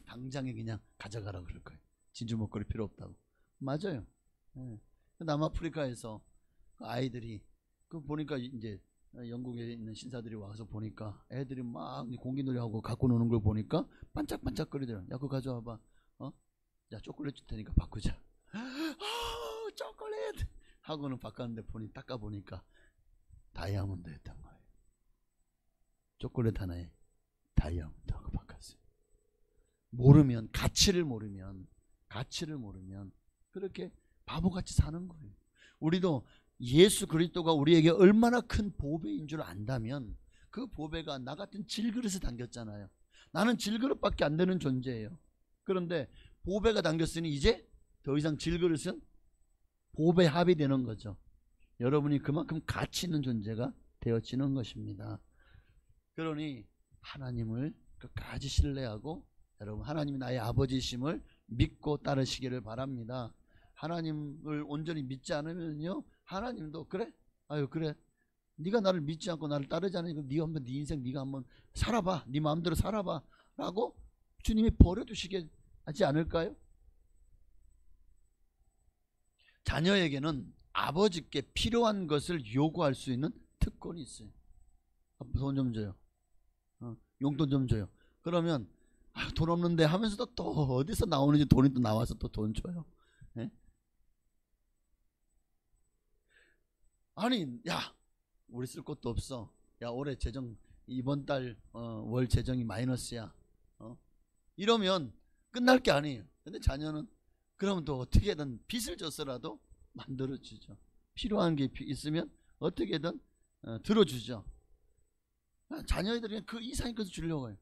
당장에 그냥 가져가라 그럴 거예요. 진주 목걸이 필요 없다고. 맞아요. 예. 남아프리카에서 그 아이들이 그 보니까 이제 영국에 있는 신사들이 와서 보니까 애들이 막 공기놀이 하고 갖고 노는 걸 보니까 반짝반짝거리더라. 야, 그거 가져와봐. 야, 초콜릿 줄 테니까 바꾸자. 초콜릿 하고는 바꿨는데 닦아보니까 다이아몬드였던 거예요. 초콜릿 하나에 다이아몬드하고 바꿨어요. 모르면, 가치를 모르면 그렇게 바보같이 사는 거예요. 우리도 예수 그리스도가 우리에게 얼마나 큰 보배인 줄 안다면 그 보배가 나 같은 질그릇에 담겼잖아요. 나는 질그릇밖에 안 되는 존재예요. 그런데 보배가 담겼으니 이제 더 이상 질그릇은 보배 합이 되는 거죠. 여러분이 그만큼 가치 있는 존재가 되어지는 것입니다. 그러니 하나님을 끝까지 신뢰하고 여러분 하나님이 나의 아버지심을 믿고 따르시기를 바랍니다. 하나님을 온전히 믿지 않으면요, 하나님도 그래? 아유 그래, 네가 나를 믿지 않고 나를 따르지 않으니까 네가 한번 네 인생 네가 한번 살아봐, 네 마음대로 살아봐 라고 주님이 버려두시게 하지 않을까요? 자녀에게는 아버지께 필요한 것을 요구할 수 있는 특권이 있어요. 돈 좀 줘요. 용돈 좀 줘요. 그러면 돈 없는데 하면서도 또 어디서 나오는지 돈이 또 나와서 또 돈 줘요. 네? 아니, 야, 우리 쓸 것도 없어. 야, 올해 재정 이번 달 월 재정이 마이너스야. 이러면 끝날 게 아니에요. 근데 자녀는 그러면 또 어떻게든 빚을 져서라도 만들어주죠. 필요한 게 있으면 어떻게든 들어주죠. 자녀들이 그 이상의 것을 주려고 해요.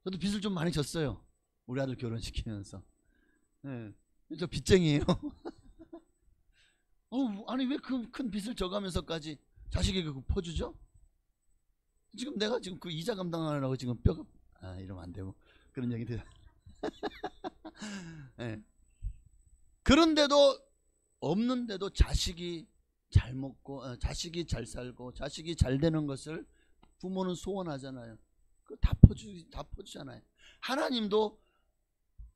저도 빚을 좀 많이 졌어요. 우리 아들 결혼시키면서. 네. 저 빚쟁이에요. 아니 왜 그 큰 빚을 져가면서까지 자식에게 퍼주죠? 지금 내가 지금 그 이자 감당하느라고 지금 뼈가 이러면 안 되고 그런 얘기 들어요. 네. 그런데도 없는데도 자식이 잘 먹고 자식이 잘 살고 자식이 잘 되는 것을 부모는 소원하잖아요. 다 퍼주잖아요. 하나님도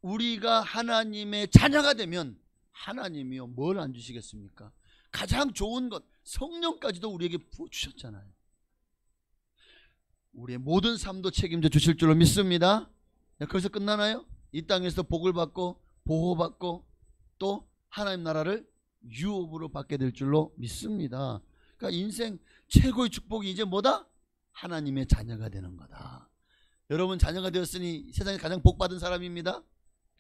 우리가 하나님의 자녀가 되면 하나님이요 뭘 안 주시겠습니까? 가장 좋은 것 성령까지도 우리에게 부어주셨잖아요. 우리의 모든 삶도 책임져 주실 줄로 믿습니다. 거기서 끝나나요? 이 땅에서 복을 받고 보호받고 또 하나님 나라를 유업으로 받게 될 줄로 믿습니다. 그러니까 인생 최고의 축복이 이제 뭐다? 하나님의 자녀가 되는 거다. 여러분 자녀가 되었으니 세상에 가장 복받은 사람입니다.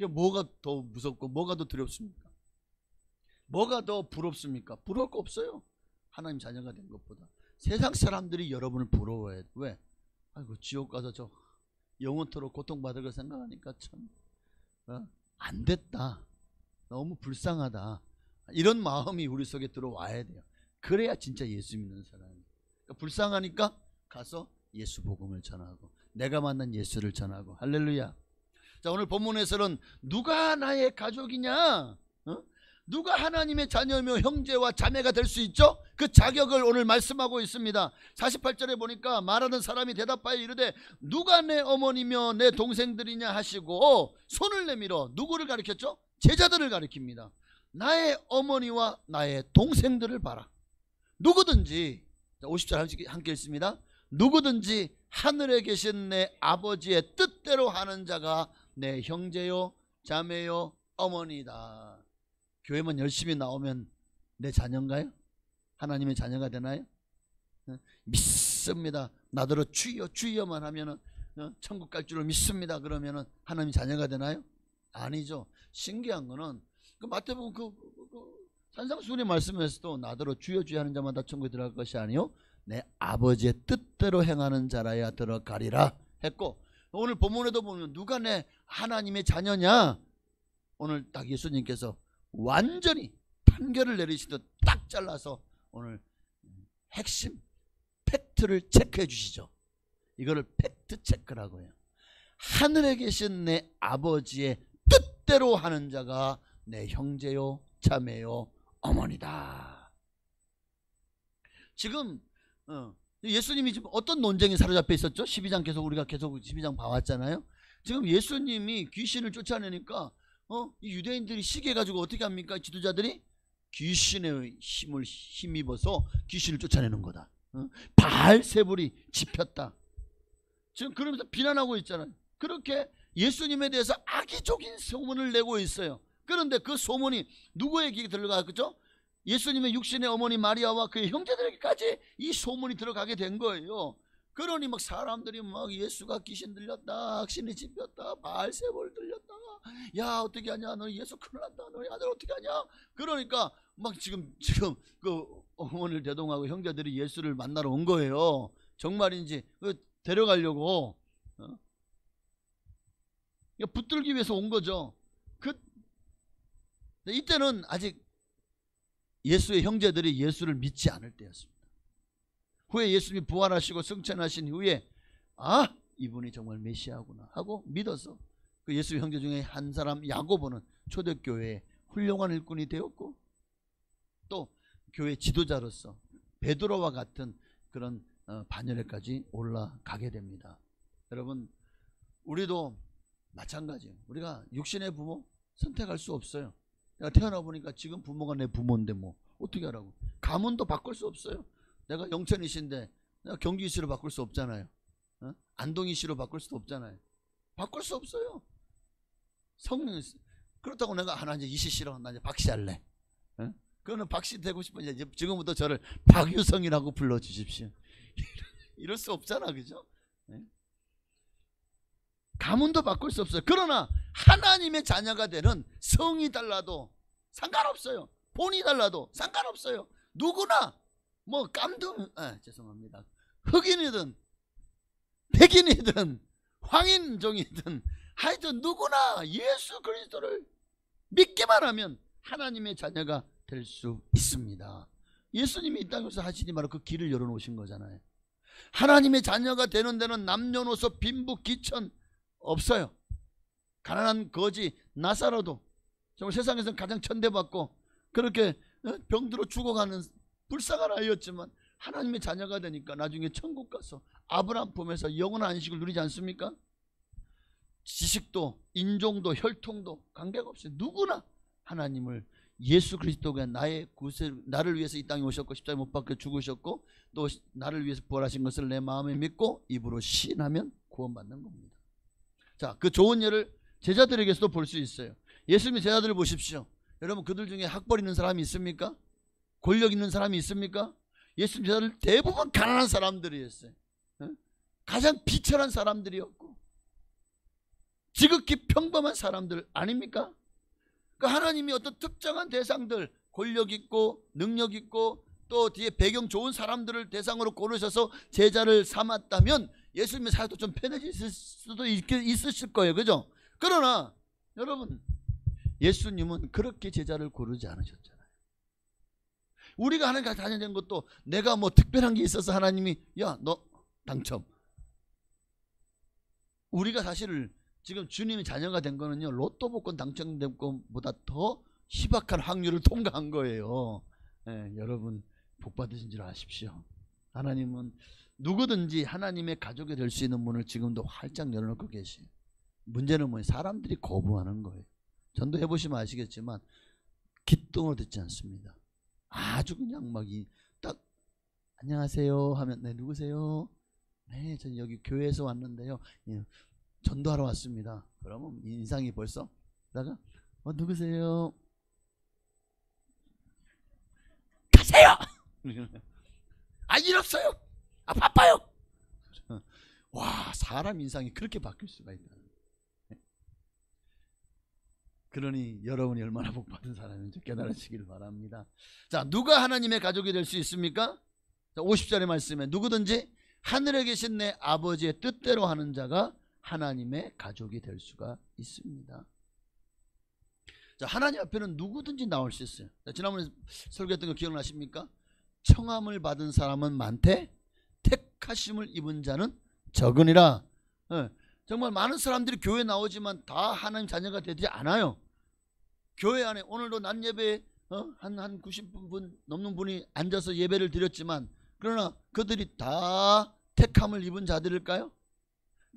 뭐가 더 무섭고 뭐가 더 두렵습니까? 뭐가 더 부럽습니까? 부러울 거 없어요. 하나님 자녀가 된 것보다. 세상 사람들이 여러분을 부러워해요. 왜? 아이고 지옥 가서 저 영원토록 고통받을 걸 생각하니까 참 안 됐다. 너무 불쌍하다. 이런 마음이 우리 속에 들어와야 돼요. 그래야 진짜 예수 믿는 사람이에요. 그러니까 불쌍하니까 가서 예수 복음을 전하고 내가 만난 예수를 전하고 할렐루야. 자, 오늘 본문에서는 누가 나의 가족이냐? 누가 하나님의 자녀며 형제와 자매가 될 수 있죠? 그 자격을 오늘 말씀하고 있습니다. 48절에 보니까 말하는 사람이 대답하여 이르되 누가 내 어머니며 내 동생들이냐 하시고 손을 내밀어 누구를 가리켰죠? 제자들을 가리킵니다. 나의 어머니와 나의 동생들을 봐라. 누구든지 50절 함께 읽습니다. 누구든지 하늘에 계신 내 아버지의 뜻대로 하는 자가 내 형제요 자매요 어머니다. 교회만 열심히 나오면 내 자녀인가요? 하나님의 자녀가 되나요? 믿습니다. 나더러 주여 주여만 하면은 천국 갈 줄을 믿습니다. 그러면은 하나님 자녀가 되나요? 아니죠. 신기한 거는 그 마태복음 그 산상수훈의 말씀에서도 나더러 주여 주여 하는 자마다 천국에 들어갈 것이 아니요 내 아버지의 뜻대로 행하는 자라야 들어가리라 했고, 오늘 본문에도 보면 누가 내 하나님의 자녀냐? 오늘 딱 예수님께서 완전히 판결을 내리시듯 딱 잘라서 오늘 핵심 팩트를 체크해 주시죠. 이거를 팩트 체크라고 해요. 하늘에 계신 내 아버지의 뜻대로 하는 자가 내 형제요 자매요 어머니다. 지금 예수님이 지금 어떤 논쟁에 사로잡혀 있었죠? 12장 우리가 계속 12장 봐왔잖아요. 지금 예수님이 귀신을 쫓아내니까 이 유대인들이 시기해가지고 어떻게 합니까? 지도자들이 귀신의 힘을 힘입어서 귀신을 쫓아내는 거다. 바알세불이 집혔다. 지금 그러면서 비난하고 있잖아요. 그렇게 예수님에 대해서 악의적인 소문을 내고 있어요. 그런데 그 소문이 누구에게 들어가겠죠? 예수님의 육신의 어머니 마리아와 그의 형제들에게까지 이 소문이 들어가게 된 거예요. 그러니 막 사람들이 막 예수가 귀신 들렸다, 신이 집혔다, 바알세불 들렸다, 야 어떻게 하냐, 너 예수 큰일 났다, 너희 아들 어떻게 하냐. 그러니까 막 지금 그 어머니를 대동하고 형제들이 예수를 만나러 온 거예요. 정말인지 데려가려고 붙들기 위해서 온 거죠. 이때는 아직 예수의 형제들이 예수를 믿지 않을 때였습니다. 후에 예수님이 부활하시고 승천하신 후에 이분이 정말 메시아구나 하고 믿어서 그 예수의 형제 중에 한 사람 야고보는 초대교회의 훌륭한 일꾼이 되었고, 또 교회 지도자로서 베드로와 같은 그런 반열에까지 올라가게 됩니다. 여러분, 우리도 마찬가지예요. 우리가 육신의 부모 선택할 수 없어요. 내가 태어나 보니까 지금 부모가 내 부모인데 뭐 어떻게 하라고. 가문도 바꿀 수 없어요. 내가 영천이신데 내가 경기시로 바꿀 수 없잖아요. 안동이시로 바꿀 수도 없잖아요. 바꿀 수 없어요. 성령. 그렇다고 내가 나 이제 이시 싫어, 나 이제 박씨 할래. 그거는 박씨 되고 싶으면 이제 지금부터 저를 박유성이라고 불러주십시오. 이럴 수 없잖아, 그죠? 가문도 바꿀 수 없어요. 그러나 하나님의 자녀가 되는 성이 달라도 상관없어요. 본이 달라도 상관없어요. 누구나 뭐 죄송합니다. 흑인이든 백인이든 황인종이든 하여튼 누구나 예수 그리스도를 믿기만 하면 하나님의 자녀가 될 수 있습니다. 예수님이 이 땅에서 하시니 바로 그 길을 열어놓으신 거잖아요. 하나님의 자녀가 되는 데는 남녀노소 빈부 귀천 없어요. 가난한 거지 나사로도 정말 세상에서 가장 천대받고 그렇게 병들어 죽어가는 불쌍한 아이였지만 하나님의 자녀가 되니까 나중에 천국 가서 아브라함 품에서 영원한 안식을 누리지 않습니까? 지식도 인종도 혈통도 관계가 없어요. 누구나 하나님을, 예수 그리스도가 나를 위해서 이 땅에 오셨고 십자가에 못 박혀 죽으셨고 또 나를 위해서 부활하신 것을 내 마음에 믿고 입으로 시인하면 구원받는 겁니다. 자, 그 좋은 예를 제자들에게서도 볼 수 있어요. 예수님의 제자들을 보십시오. 여러분, 그들 중에 학벌 있는 사람이 있습니까? 권력 있는 사람이 있습니까? 예수님 제자들 대부분 가난한 사람들이었어요. 가장 비천한 사람들이었고 지극히 평범한 사람들 아닙니까? 그 하나님이 어떤 특정한 대상들, 권력 있고 능력 있고 또 뒤에 배경 좋은 사람들을 대상으로 고르셔서 제자를 삼았다면 예수님의 사역도 좀 편해질 수도 있으실 거예요. 그죠? 그러나 여러분, 예수님은 그렇게 제자를 고르지 않으셨잖아요. 우리가 하나님 다녀낸 것도 내가 뭐 특별한 게 있어서 하나님이 야, 너 당첨. 우리가 사실 지금 주님의 자녀가 된 거는요, 로또 복권 당첨된 것보다 더 희박한 확률을 통과한 거예요. 여러분 복 받으신 줄 아십시오. 하나님은 누구든지 하나님의 가족이 될 수 있는 문을 지금도 활짝 열어놓고 계시요. 문제는 뭐예요? 사람들이 거부하는 거예요. 전도해 보시면 아시겠지만 기똥을 듣지 않습니다. 아주 그냥 막 딱 안녕하세요 하면 네 누구세요? 네 저는 여기 교회에서 왔는데요. 예, 전도하러 왔습니다. 그러면 인상이 벌써 다가 누구세요? 가세요. 일 없어요. 바빠요. 와, 사람 인상이 그렇게 바뀔 수가 있다. 그러니 여러분이 얼마나 복받은 사람인지 깨달으시길 바랍니다. 자, 누가 하나님의 가족이 될 수 있습니까? 자, 50절의 말씀에 누구든지 하늘에 계신 내 아버지의 뜻대로 하는 자가 하나님의 가족이 될 수가 있습니다. 자, 하나님 앞에는 누구든지 나올 수 있어요. 자, 지난번에 설교했던 거 기억나십니까? 청함을 받은 사람은 많되 택하심을 입은 자는 적으니라. 정말 많은 사람들이 교회 나오지만 다 하나님 자녀가 되지 않아요. 교회 안에 오늘도 낮 예배에 한 90분 넘는 분이 앉아서 예배를 드렸지만, 그러나 그들이 다 택함을 입은 자들일까요?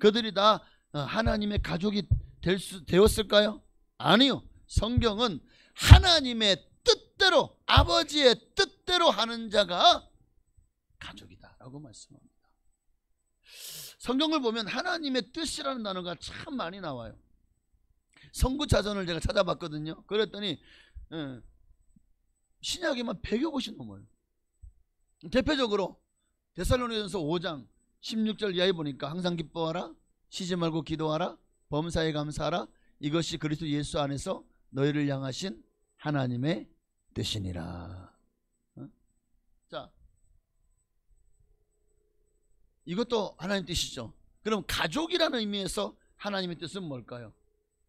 그들이 다 하나님의 가족이 되었을까요? 아니요. 성경은 하나님의 뜻대로, 아버지의 뜻대로 하는 자가 가족이다 라고 말씀합니다. 성경을 보면 하나님의 뜻이라는 단어가 참 많이 나와요. 선구자전을 제가 찾아봤거든요. 그랬더니 신약에만 100여 곳이 넘어요. 대표적으로 데살로니가전서 5장 16절 이하에 보니까 항상 기뻐하라, 쉬지 말고 기도하라, 범사에 감사하라, 이것이 그리스도 예수 안에서 너희를 향하신 하나님의 뜻이니라. 자, 이것도 하나님 뜻이죠. 그럼 가족이라는 의미에서 하나님의 뜻은 뭘까요?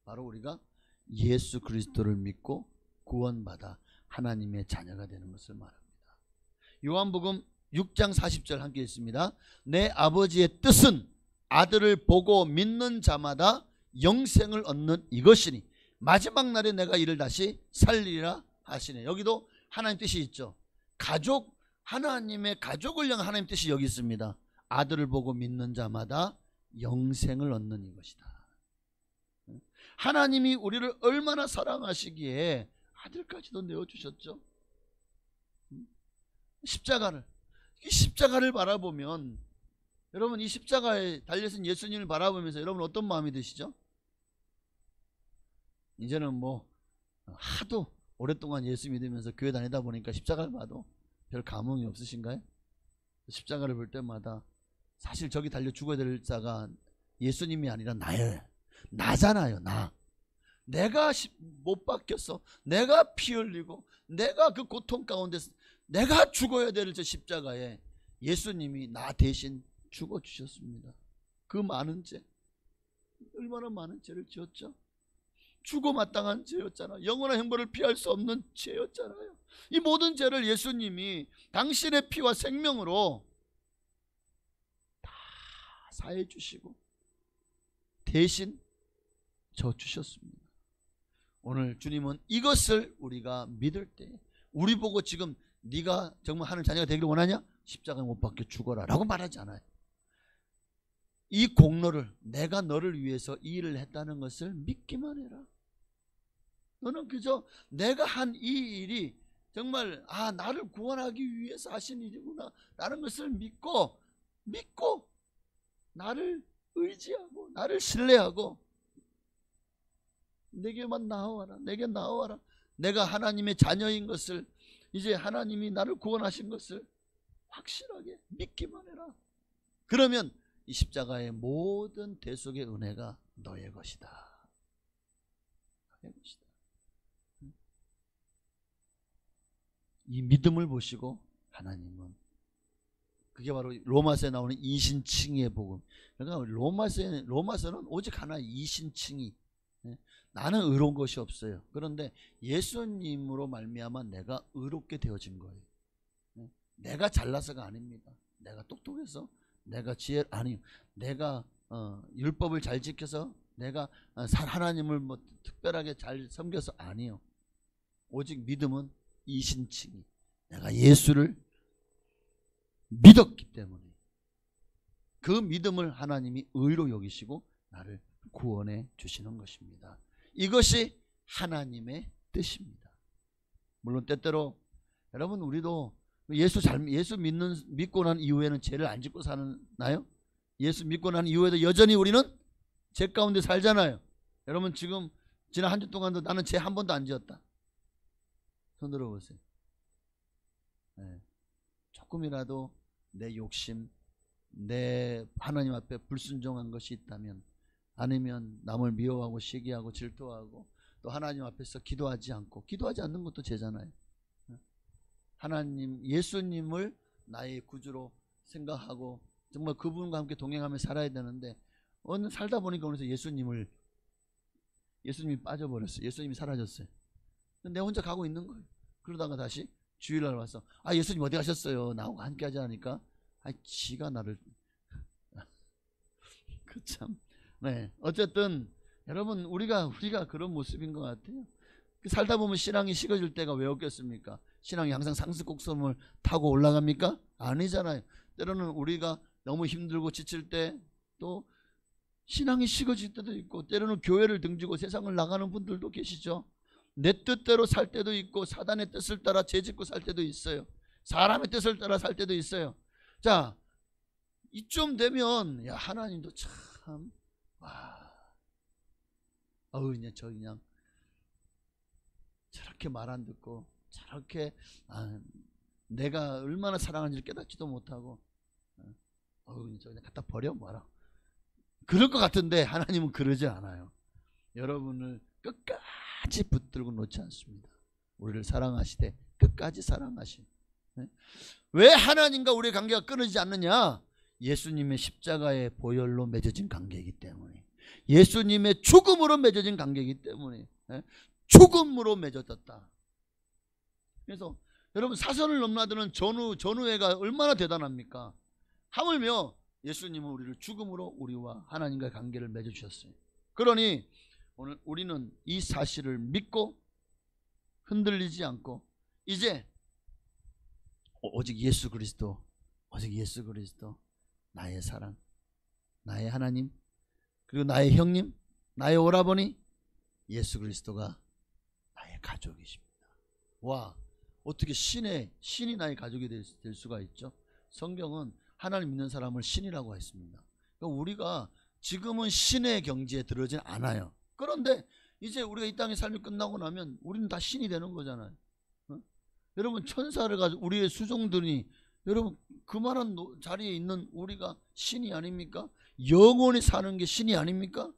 바로 우리가 예수 그리스도를 믿고 구원받아 하나님의 자녀가 되는 것을 말합니다. 요한복음 6장 40절 함께 있습니다. 내 아버지의 뜻은 아들을 보고 믿는 자마다 영생을 얻는 이것이니 마지막 날에 내가 이를 다시 살리리라 하시네. 여기도 하나님 뜻이 있죠. 가족, 하나님의 가족을 향한 하나님 뜻이 여기 있습니다. 아들을 보고 믿는 자마다 영생을 얻는 이것이다. 하나님이 우리를 얼마나 사랑하시기에 아들까지도 내어주셨죠. 십자가를, 이 십자가를 바라보면, 여러분 이 십자가에 달려진 예수님을 바라보면서 여러분 어떤 마음이 드시죠? 이제는 뭐 하도 오랫동안 예수 믿으면서 교회 다니다 보니까 십자가를 봐도 별 감흥이 없으신가요? 십자가를 볼 때마다 사실 저기 달려 죽어야 될 자가 예수님이 아니라 나잖아요. 내가 못 박혔어. 내가 피 흘리고 내가 그 고통 가운데 내가 죽어야 될 저 십자가에 예수님이 나 대신 죽어주셨습니다. 그 많은 죄, 얼마나 많은 죄를 지었죠. 죽어 마땅한 죄였잖아. 영원한 형벌을 피할 수 없는 죄였잖아요. 이 모든 죄를 예수님이 당신의 피와 생명으로 다 사해 주시고 대신 져주셨습니다. 오늘 주님은 이것을 우리가 믿을 때, 우리 보고 지금 네가 정말 하나님 자녀가 되기를 원하냐? 십자가에 못 박혀 죽어라 라고 말하지 않아요. 이 공로를, 내가 너를 위해서 이 일을 했다는 것을 믿기만 해라. 너는 그저 내가 한 이 일이 정말 나를 구원하기 위해서 하신 일이구나 라는 것을 믿고 나를 의지하고 나를 신뢰하고 내게만 나와라, 내게 나와라. 내가 하나님의 자녀인 것을, 이제 하나님이 나를 구원하신 것을 확실하게 믿기만 해라. 그러면 이 십자가의 모든 대속의 은혜가 너의 것이다. 너의 것이다. 이 믿음을 보시고 하나님은, 그게 바로 로마서에 나오는 이신칭의의 복음. 그러니까 로마서는 오직 하나, 이신칭의. 나는 의로운 것이 없어요. 그런데 예수님으로 말미암아 내가 의롭게 되어진 거예요. 내가 잘나서가 아닙니다. 내가 똑똑해서, 내가 아니요. 내가 율법을 잘 지켜서, 내가 하나님을 뭐 특별하게 잘 섬겨서 아니요. 오직 믿음은 이신칭의. 내가 예수를 믿었기 때문에 그 믿음을 하나님이 의로 여기시고 나를 구원해 주시는 것입니다. 이것이 하나님의 뜻입니다. 물론 때때로 여러분 우리도 예수 믿고 난 이후에는 죄를 안 짓고 사나요? 예수 믿고 난 이후에도 여전히 우리는 죄 가운데 살잖아요. 여러분 지금 지난 한 주 동안도 나는 죄 한 번도 안 지었다. 손 들어보세요. 네. 조금이라도 내 욕심, 내 하나님 앞에 불순종한 것이 있다면, 아니면 남을 미워하고 시기하고 질투하고 또 하나님 앞에서 기도하지 않는 것도 죄잖아요. 하나님, 예수님을 나의 구주로 생각하고 정말 그분과 함께 동행하며 살아야 되는데, 어느 살다 보니까 어느새 예수님이 빠져버렸어요. 예수님이 사라졌어요. 내 혼자 가고 있는 거예요. 그러다가 다시 주일날 와서 예수님 어디 가셨어요? 나하고 함께 하자 하니까 지가 나를 그 참. 네, 어쨌든 여러분 우리가 그런 모습인 것 같아요. 살다 보면 신앙이 식어질 때가 왜 없겠습니까? 신앙이 항상 상승곡선을 타고 올라갑니까? 아니잖아요. 때로는 우리가 너무 힘들고 지칠 때 또 신앙이 식어질 때도 있고, 때로는 교회를 등지고 세상을 나가는 분들도 계시죠. 내 뜻대로 살 때도 있고, 사단의 뜻을 따라 죄짓고 살 때도 있어요. 사람의 뜻을 따라 살 때도 있어요. 자, 이쯤 되면 야, 하나님도 참 그냥 저렇게 말 안 듣고 저렇게 내가 얼마나 사랑하는지를 깨닫지도 못하고 그냥 갖다 버려 말아. 그럴 것 같은데 하나님은 그러지 않아요. 여러분을 끝까지 붙들고 놓지 않습니다. 우리를 사랑하시되 끝까지 사랑하신. 왜 하나님과 우리의 관계가 끊어지지 않느냐? 예수님의 십자가의 보혈로 맺어진 관계이기 때문에, 예수님의 죽음으로 맺어진 관계이기 때문에, 죽음으로 맺어졌다. 그래서 여러분, 사선을 넘나드는 전우회가 얼마나 대단합니까? 하물며 예수님은 우리를 죽음으로 우리와 하나님과의 관계를 맺어주셨어요. 그러니 오늘 우리는 이 사실을 믿고 흔들리지 않고 이제 오직 예수 그리스도, 나의 사랑, 나의 하나님, 그리고 나의 형님, 나의 오라버니 예수 그리스도가 나의 가족이십니다. 와, 어떻게 신이 나의 가족이 될 수가 있죠? 성경은 하나님 믿는 사람을 신이라고 했습니다. 그러니까 우리가 지금은 신의 경지에 들어오진 않아요. 그런데 이제 우리가 이 땅의 삶이 끝나고 나면 우리는 다 신이 되는 거잖아요. 여러분, 천사를 가지고 우리의 수종들이, 여러분 그만한 자리에 있는 우리가 신이 아닙니까? 영원히 사는 게 신이 아닙니까?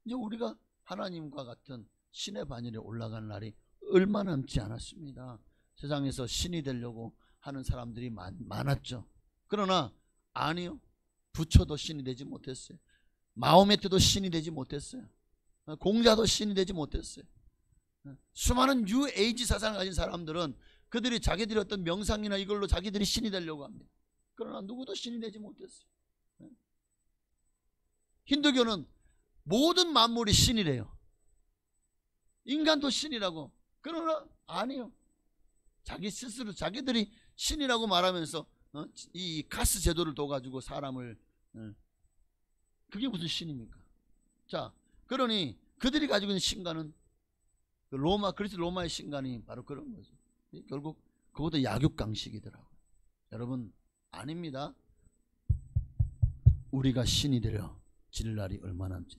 이제 우리가 하나님과 같은 신의 반열에 올라가는 날이 얼마 남지 않았습니다. 세상에서 신이 되려고 하는 사람들이 많았죠. 그러나 아니요, 부처도 신이 되지 못했어요. 마호메트도 신이 되지 못했어요. 공자도 신이 되지 못했어요. 수많은 뉴 에이지 사상을 가진 사람들은 그들이 자기들이 어떤 명상이나 이걸로 자기들이 신이 되려고 합니다. 그러나 누구도 신이 되지 못했어요. 힌두교는 모든 만물이 신이래요. 인간도 신이라고. 그러나 아니요, 자기 스스로 자기들이 신이라고 말하면서 이 카스 제도를 둬가지고 사람을, 그게 무슨 신입니까? 자, 그러니 그들이 가지고 있는 신간은 그리스 로마의 신간이 바로 그런 거죠. 결국 그것도 약육강식이더라고요. 여러분, 아닙니다. 우리가 신이 되려 질 날이 얼마나 남지.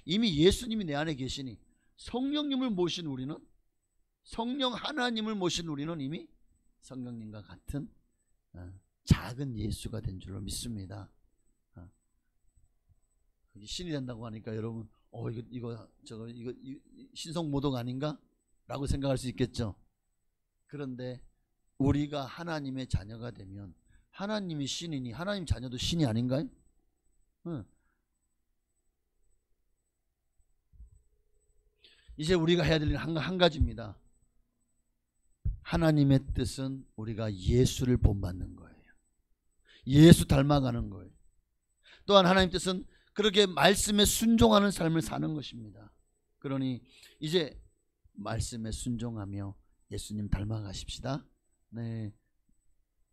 이미 예수님이 내 안에 계시니, 성령님을 모신 우리는, 성령 하나님을 모신 우리는 이미 성령님과 같은 작은 예수가 된 줄로 믿습니다. 신이 된다고 하니까 여러분, 이거 신성모독 아닌가? 라고 생각할 수 있겠죠. 그런데 우리가 하나님의 자녀가 되면 하나님이 신이니 하나님 자녀도 신이 아닌가요? 이제 우리가 해야 될 일은 한 가지입니다. 하나님의 뜻은 우리가 예수를 본받는 거예요. 예수 닮아가는 거예요. 또한 하나님 뜻은 그렇게 말씀에 순종하는 삶을 사는 것입니다. 그러니 이제 말씀에 순종하며 예수님 닮아가십시다. 네,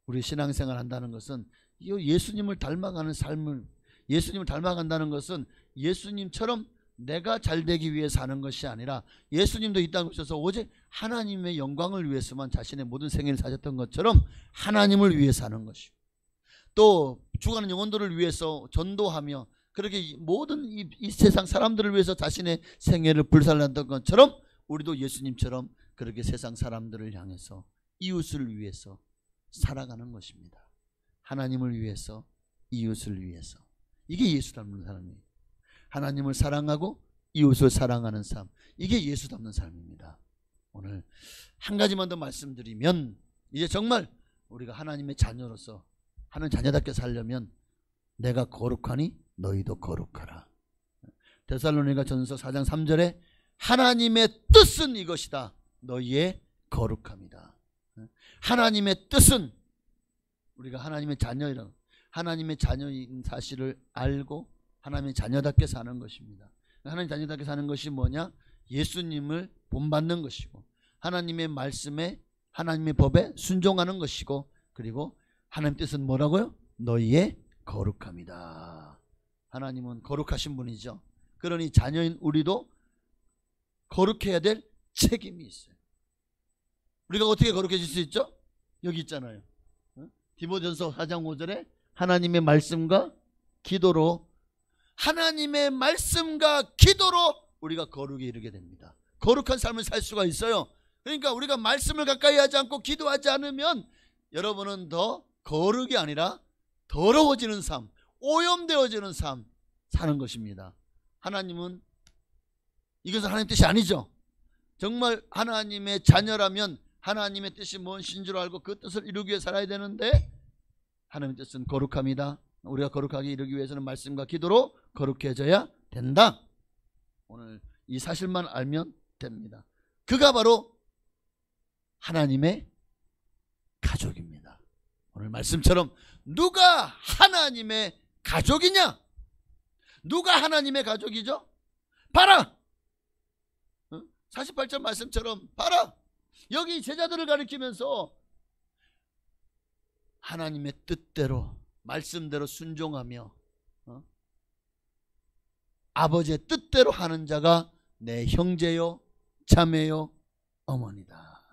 우리 신앙생활 한다는 것은 예수님을 닮아가는 삶을, 예수님을 닮아간다는 것은 예수님처럼 내가 잘되기 위해 사는 것이 아니라, 예수님도 이 땅에 오셔서 오직 하나님의 영광을 위해서만 자신의 모든 생애를 사셨던 것처럼 하나님을 위해 사는 것이고, 또 죽어가는 영혼들을 위해서 전도하며 그렇게 모든 이 세상 사람들을 위해서 자신의 생애를 불살랐던 것처럼 우리도 예수님처럼 그렇게 세상 사람들을 향해서 이웃을 위해서 살아가는 것입니다. 하나님을 위해서, 이웃을 위해서. 이게 예수 닮는 삶이에요. 하나님을 사랑하고 이웃을 사랑하는 삶, 이게 예수 닮는 삶입니다. 오늘 한 가지만 더 말씀드리면, 이제 정말 우리가 하나님의 자녀로서 하는 자녀답게 살려면 내가 거룩하니 너희도 거룩하라. 데살로니가 전서 4장 3절에 하나님의 뜻은 이것이다, 너희의 거룩함이다. 하나님의 뜻은 우리가 하나님의 자녀이라, 하나님의 자녀인 사실을 알고 하나님의 자녀답게 사는 것입니다. 하나님 자녀답게 사는 것이 뭐냐? 예수님을 본받는 것이고, 하나님의 말씀에, 하나님의 법에 순종하는 것이고, 그리고 하나님 뜻은 뭐라고요? 너희의 거룩함이다. 하나님은 거룩하신 분이죠. 그러니 자녀인 우리도 거룩해야 될 책임이 있어요. 우리가 어떻게 거룩해질 수 있죠? 여기 있잖아요. 디모데전서 4장 5절에 하나님의 말씀과 기도로, 하나님의 말씀과 기도로 우리가 거룩에 이르게 됩니다. 거룩한 삶을 살 수가 있어요. 그러니까 우리가 말씀을 가까이 하지 않고 기도하지 않으면 여러분은 더 거룩이 아니라 더러워지는 삶, 오염되어지는 삶 사는 것입니다. 하나님은, 이것은 하나님의 뜻이 아니죠. 정말 하나님의 자녀라면 하나님의 뜻이 무엇인 줄 알고 그 뜻을 이루기 위해 살아야 되는데, 하나님의 뜻은 거룩합니다. 우리가 거룩하게 이루기 위해서는 말씀과 기도로 거룩해져야 된다. 오늘 이 사실만 알면 됩니다. 그가 바로 하나님의 가족입니다. 오늘 말씀처럼 누가 하나님의 가족이냐? 누가 하나님의 가족이죠? 봐라! 48절 말씀처럼 봐라! 여기 제자들을 가리키면서 하나님의 뜻대로, 말씀대로 순종하며 아버지의 뜻대로 하는 자가 내 형제요 자매요 어머니다.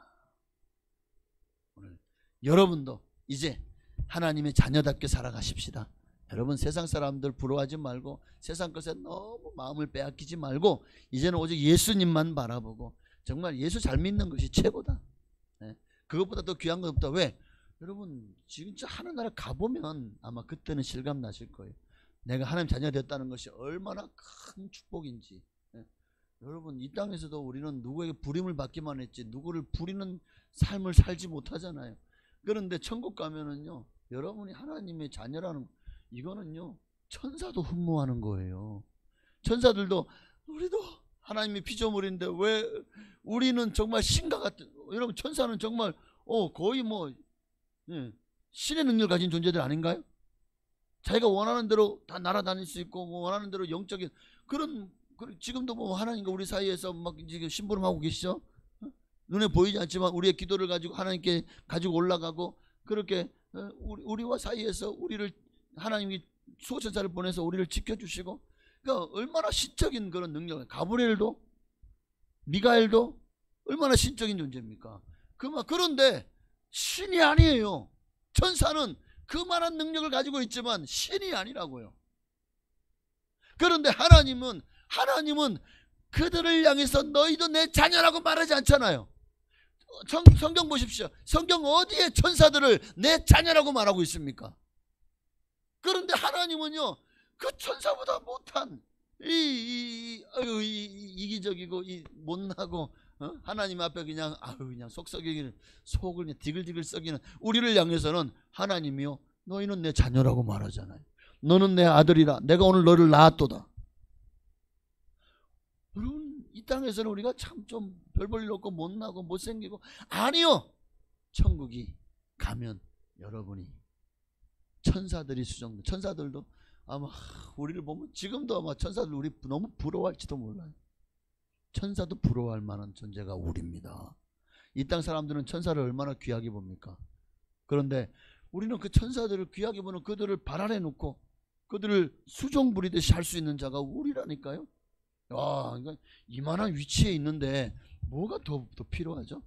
오늘 여러분도 이제 하나님의 자녀답게 살아가십시다. 여러분, 세상 사람들 부러워하지 말고 세상 것에 너무 마음을 빼앗기지 말고 이제는 오직 예수님만 바라보고 정말 예수 잘 믿는 것이 최고다. 그것보다 더 귀한 것 없다. 왜? 여러분, 진짜 하늘나라 가보면 아마 그때는 실감 나실 거예요. 내가 하나님 자녀 됐다는 것이 얼마나 큰 축복인지. 여러분, 이 땅에서도 우리는 누구에게 부림을 받기만 했지 누구를 부리는 삶을 살지 못하잖아요. 그런데 천국 가면은요, 여러분이 하나님의 자녀라는, 이거는요 천사도 흠모하는 거예요. 천사들도, 우리도 하나님의 피조물인데 왜 우리는 정말 신과 같은, 여러분 천사는 정말 거의 뭐 신의 능력을 가진 존재들 아닌가요? 자기가 원하는 대로 다 날아다닐 수 있고 뭐 원하는 대로 영적인 그런, 지금도 뭐 하나님과 우리 사이에서 막 지금 심부름하고 계시죠? 눈에 보이지 않지만 우리의 기도를 가지고 하나님께 가지고 올라가고, 그렇게 우리와 사이에서 우리를 하나님이 수호천사를 보내서 우리를 지켜주시고, 그러니까 얼마나 신적인 그런 능력을, 가브리엘도 미가엘도 얼마나 신적인 존재입니까? 그런데 신이 아니에요. 천사는 그만한 능력을 가지고 있지만 신이 아니라고요. 그런데 하나님은 그들을 향해서 너희도 내 자녀라고 말하지 않잖아요. 성경 보십시오. 성경 어디에 천사들을 내 자녀라고 말하고 있습니까? 그런데 하나님은요, 그 천사보다 못한 이기적이고 못나고 하나님 앞에 그냥 속을 그냥 디글디글 썩이는 우리를 향해서는 하나님이요, 너희는 내 자녀라고 말하잖아요. 너는 내 아들이라, 내가 오늘 너를 낳았도다. 여러분, 이 땅에서는 우리가 참 좀 별 볼 일 없고 못나고 못생기고, 아니요, 천국이 가면 여러분이 천사들이 수정돼. 천사들도 아마 우리를 보면 지금도 아마 천사들 우리 너무 부러워할지도 몰라요. 천사도 부러워할 만한 존재가 우리입니다. 이 땅 사람들은 천사를 얼마나 귀하게 봅니까? 그런데 우리는 그 천사들을 귀하게 보는 그들을 발 아래 놓고 그들을 수종 부리듯이 할 수 있는 자가 우리라니까요. 그러니까 이만한 위치에 있는데 뭐가 더 필요하죠?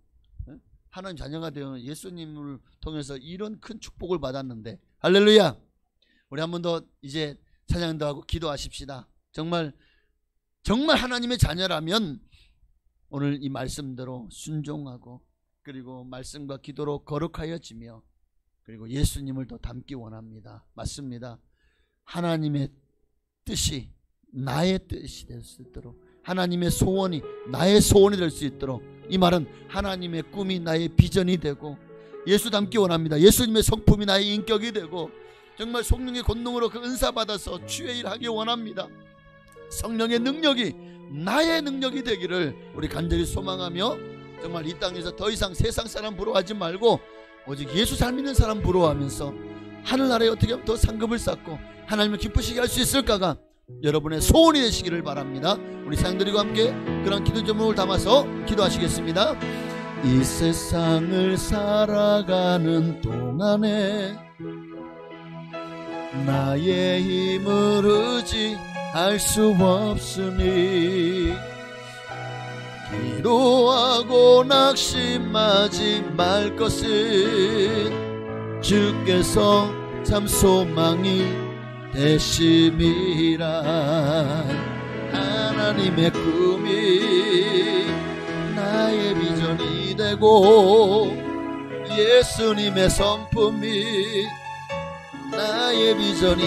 하나님 자녀가 되어 예수님을 통해서 이런 큰 축복을 받았는데, 할렐루야. 우리 한 번 더 이제 찬양도 하고 기도하십시다. 정말 하나님의 자녀라면 오늘 이 말씀대로 순종하고, 그리고 말씀과 기도로 거룩하여지며, 그리고 예수님을 더 닮기 원합니다. 맞습니다. 하나님의 뜻이 나의 뜻이 될 수 있도록, 하나님의 소원이 나의 소원이 될 수 있도록, 이 말은 하나님의 꿈이 나의 비전이 되고, 예수 닮기 원합니다. 예수님의 성품이 나의 인격이 되고, 정말 성령의 권능으로 그 은사 받아서 주의 일 하기 원합니다. 성령의 능력이 나의 능력이 되기를 우리 간절히 소망하며, 정말 이 땅에서 더 이상 세상 사람 부러워하지 말고 오직 예수 잘 믿는 사람 부러워하면서 하늘나라에 어떻게 하면 더 상급을 쌓고 하나님을 기쁘시게 할 수 있을까가 여러분의 소원이 되시기를 바랍니다. 우리 사람들과 함께 그런 기도 제목을 담아서 기도하시겠습니다. 이 세상을 살아가는 동안에 나의 힘을 의지할 수 없으니 기도하고 낙심하지 말 것은 주께서 참 소망이 되심이라. 하나님의 꿈이 나의 비전이 되고 예수님의 성품이 나의 비전이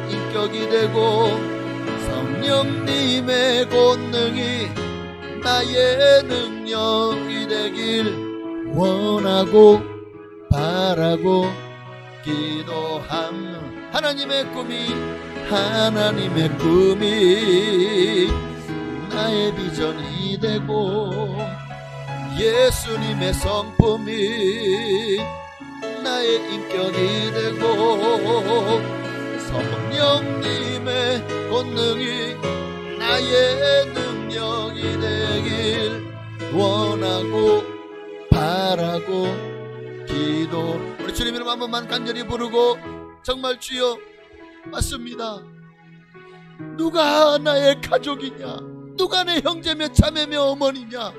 인격이 되고 성령님의 권능이 나의 능력이 되길 원하고 바라고 기도함. 하나님의 꿈이 나의 비전이 되고 예수님의 성품이 나의 인격이 되고 성령님의 권능이 나의 능력이 되길 원하고 바라고 기도. 우리 주님 이름 한 번만 간절히 부르고 정말 주여, 맞습니다. 누가 나의 가족이냐, 누가 내 형제며 자매며 어머니냐,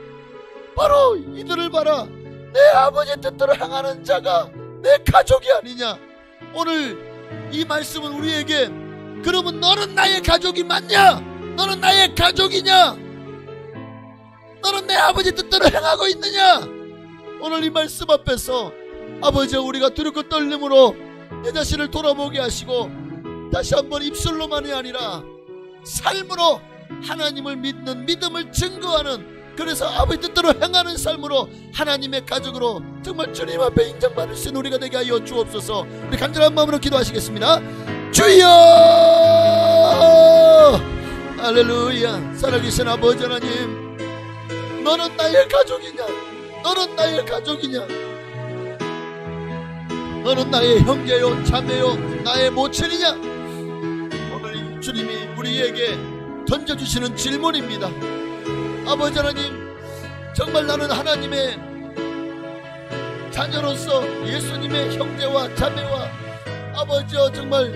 바로 이들을 봐라. 내 아버지 뜻대로 행하는 자가 내 가족이 아니냐. 오늘 이 말씀은 우리에게, 그러면 너는 나의 가족이 맞냐? 너는 나의 가족이냐? 너는 내 아버지 뜻대로 행하고 있느냐? 오늘 이 말씀 앞에서 아버지, 우리가 두렵고 떨림으로 내 자신을 돌아보게 하시고 다시 한번 입술로만이 아니라 삶으로 하나님을 믿는 믿음을 증거하는, 그래서 아버지 뜻대로 행하는 삶으로 하나님의 가족으로 정말 주님 앞에 인정받을 수 있는 우리가 되게 하여 주옵소서. 우리 간절한 마음으로 기도하시겠습니다. 주여, 할렐루야. 살아계신 아버지 하나님, 너는 나의 가족이냐? 너는 나의 가족이냐? 너는 나의 형제요 자매요 나의 모친이냐? 오늘 주님이 우리에게 던져주시는 질문입니다. 아버지 하나님, 정말 나는 하나님의 자녀로서 예수님의 형제와 자매와 아버지여 정말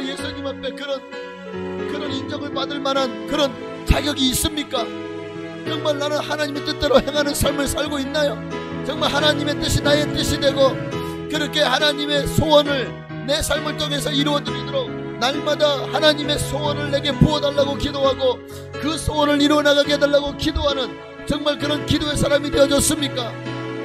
예수님 앞에 그런 인정을 받을 만한 그런 자격이 있습니까? 정말 나는 하나님의 뜻대로 행하는 삶을 살고 있나요? 정말 하나님의 뜻이 나의 뜻이 되고 그렇게 하나님의 소원을 내 삶을 통해서 이루어드리도록 날마다 하나님의 소원을 내게 부어달라고 기도하고 그 소원을 이루어나가게 해달라고 기도하는 정말 그런 기도의 사람이 되어줬습니까?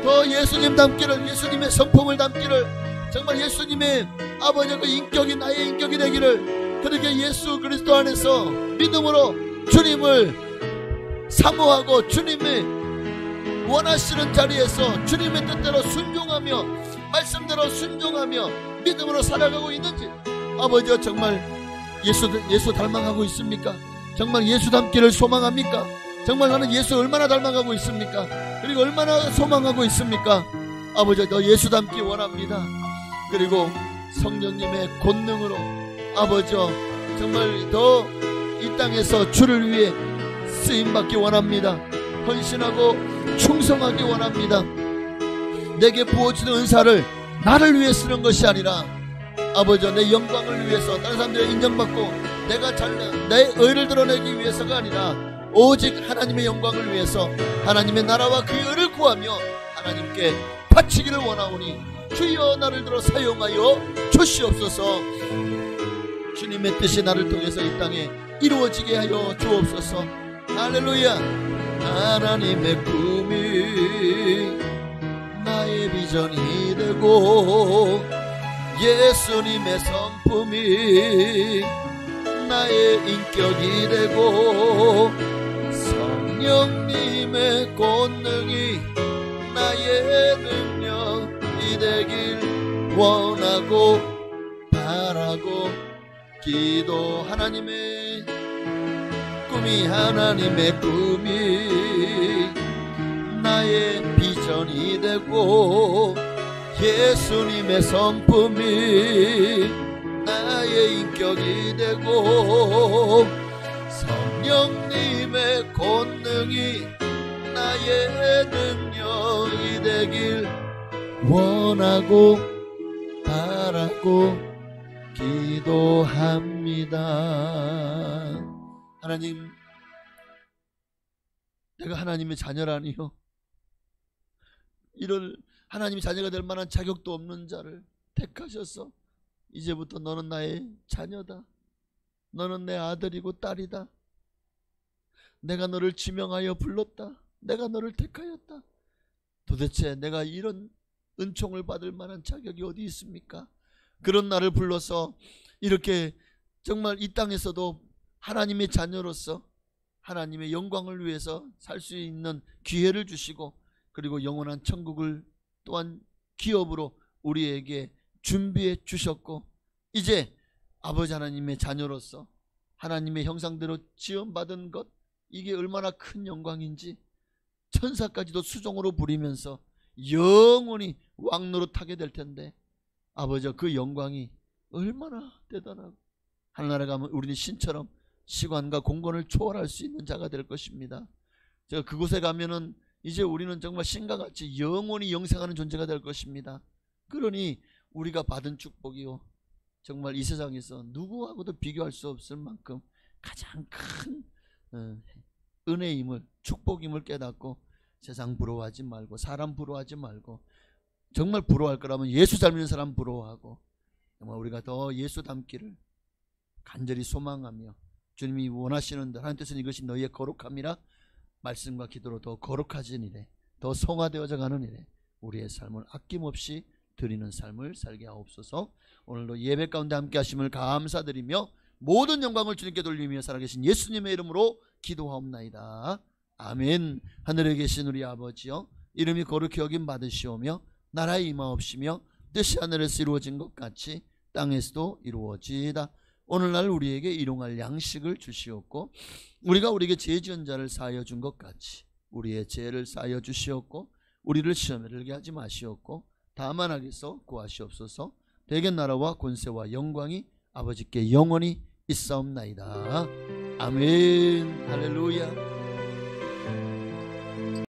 더 예수님 닮기를, 예수님의 성품을 닮기를, 정말 예수님의 아버지의 그 인격이 나의 인격이 되기를, 그렇게 예수 그리스도 안에서 믿음으로 주님을 사모하고 주님의 원하시는 자리에서 주님의 뜻대로 순종하며 말씀대로 순종하며 믿음으로 살아가고 있는지, 아버지여 정말 예수 닮아가고 있습니까? 정말 예수 닮기를 소망합니까? 정말 나는 예수 얼마나 닮아가고 있습니까? 그리고 얼마나 소망하고 있습니까? 아버지, 더 예수 닮기 원합니다. 그리고 성령님의 권능으로 아버지여 정말 더 이 땅에서 주를 위해 쓰임받기 원합니다. 헌신하고 충성하기 원합니다. 내게 부어지는 은사를 나를 위해 쓰는 것이 아니라 아버지 내 영광을 위해서, 다른 사람들의 인정받고 내가 잘난 내 의를 드러내기 위해서가 아니라 오직 하나님의 영광을 위해서 하나님의 나라와 그 의를 구하며 하나님께 바치기를 원하오니 주여 나를 들어 사용하여 주시옵소서. 주님의 뜻이 나를 통해서 이 땅에 이루어지게 하여 주옵소서. 할렐루야. 하나님의 꿈이 나의 비전이 되고 예수님의 성품이 나의 인격이 되고 성령님의 권능이 나의 능력이 되길 원하고 바라고 기도. 하나님의 꿈이 나의 비전이 되고 예수님의 성품이 나의 나의 인격이 되고 성령님의 권능이 나의 능력이 되길 원하고 바라고 기도합니다. 하나님, 내가 하나님의 자녀라니요, 이런 하나님의 자녀가 될 만한 자격도 없는 자를 택하셔서 이제부터 너는 나의 자녀다, 너는 내 아들이고 딸이다, 내가 너를 지명하여 불렀다, 내가 너를 택하였다. 도대체 내가 이런 은총을 받을 만한 자격이 어디 있습니까? 그런 나를 불러서 이렇게 정말 이 땅에서도 하나님의 자녀로서 하나님의 영광을 위해서 살 수 있는 기회를 주시고, 그리고 영원한 천국을 또한 기업으로 우리에게 준비해 주셨고, 이제 아버지 하나님의 자녀로서 하나님의 형상대로 지음받은 것, 이게 얼마나 큰 영광인지 천사까지도 수종으로 부리면서 영원히 왕노릇하게 될 텐데, 아버지 그 영광이 얼마나 대단하고, 하늘나라 가면 우리는 신처럼 시간과 공간을 초월할 수 있는 자가 될 것입니다. 제가 그곳에 가면은 이제 우리는 정말 신과 같이 영원히 영생하는 존재가 될 것입니다. 그러니 우리가 받은 축복이요, 정말 이 세상에서 누구하고도 비교할 수 없을 만큼 가장 큰 은혜임을, 축복임을 깨닫고 세상 부러워하지 말고, 사람 부러워하지 말고, 정말 부러워할 거라면 예수 잘 믿는 사람 부러워하고, 정말 우리가 더 예수 닮기를 간절히 소망하며, 주님이 원하시는 대로 하나님 뜻은 이것이 너희의 거룩함이라, 말씀과 기도로 더 거룩해진 일에, 더 성화되어져 가는 일에 우리의 삶을 아낌없이 드리는 삶을 살게 하옵소서. 오늘도 예배 가운데 함께 하심을 감사드리며 모든 영광을 주님께 돌리며 살아계신 예수님의 이름으로 기도하옵나이다. 아멘. 하늘에 계신 우리 아버지여, 이름이 거룩히 여김 받으시오며 나라의 임하옵시며 뜻이 하늘에서 이루어진 것 같이 땅에서도 이루어지이다. 오늘날 우리에게 일용할 양식을 주시옵고, 우리가 우리에게 죄 지은 자를 사하여 준 것 같이 우리의 죄를 사하여 주시옵고, 우리를 시험에 들게 하지 마시옵고 다만 악에서 구하시옵소서. 대견 나라와 권세와 영광이 아버지께 영원히 있사옵나이다. 아멘. 할렐루야.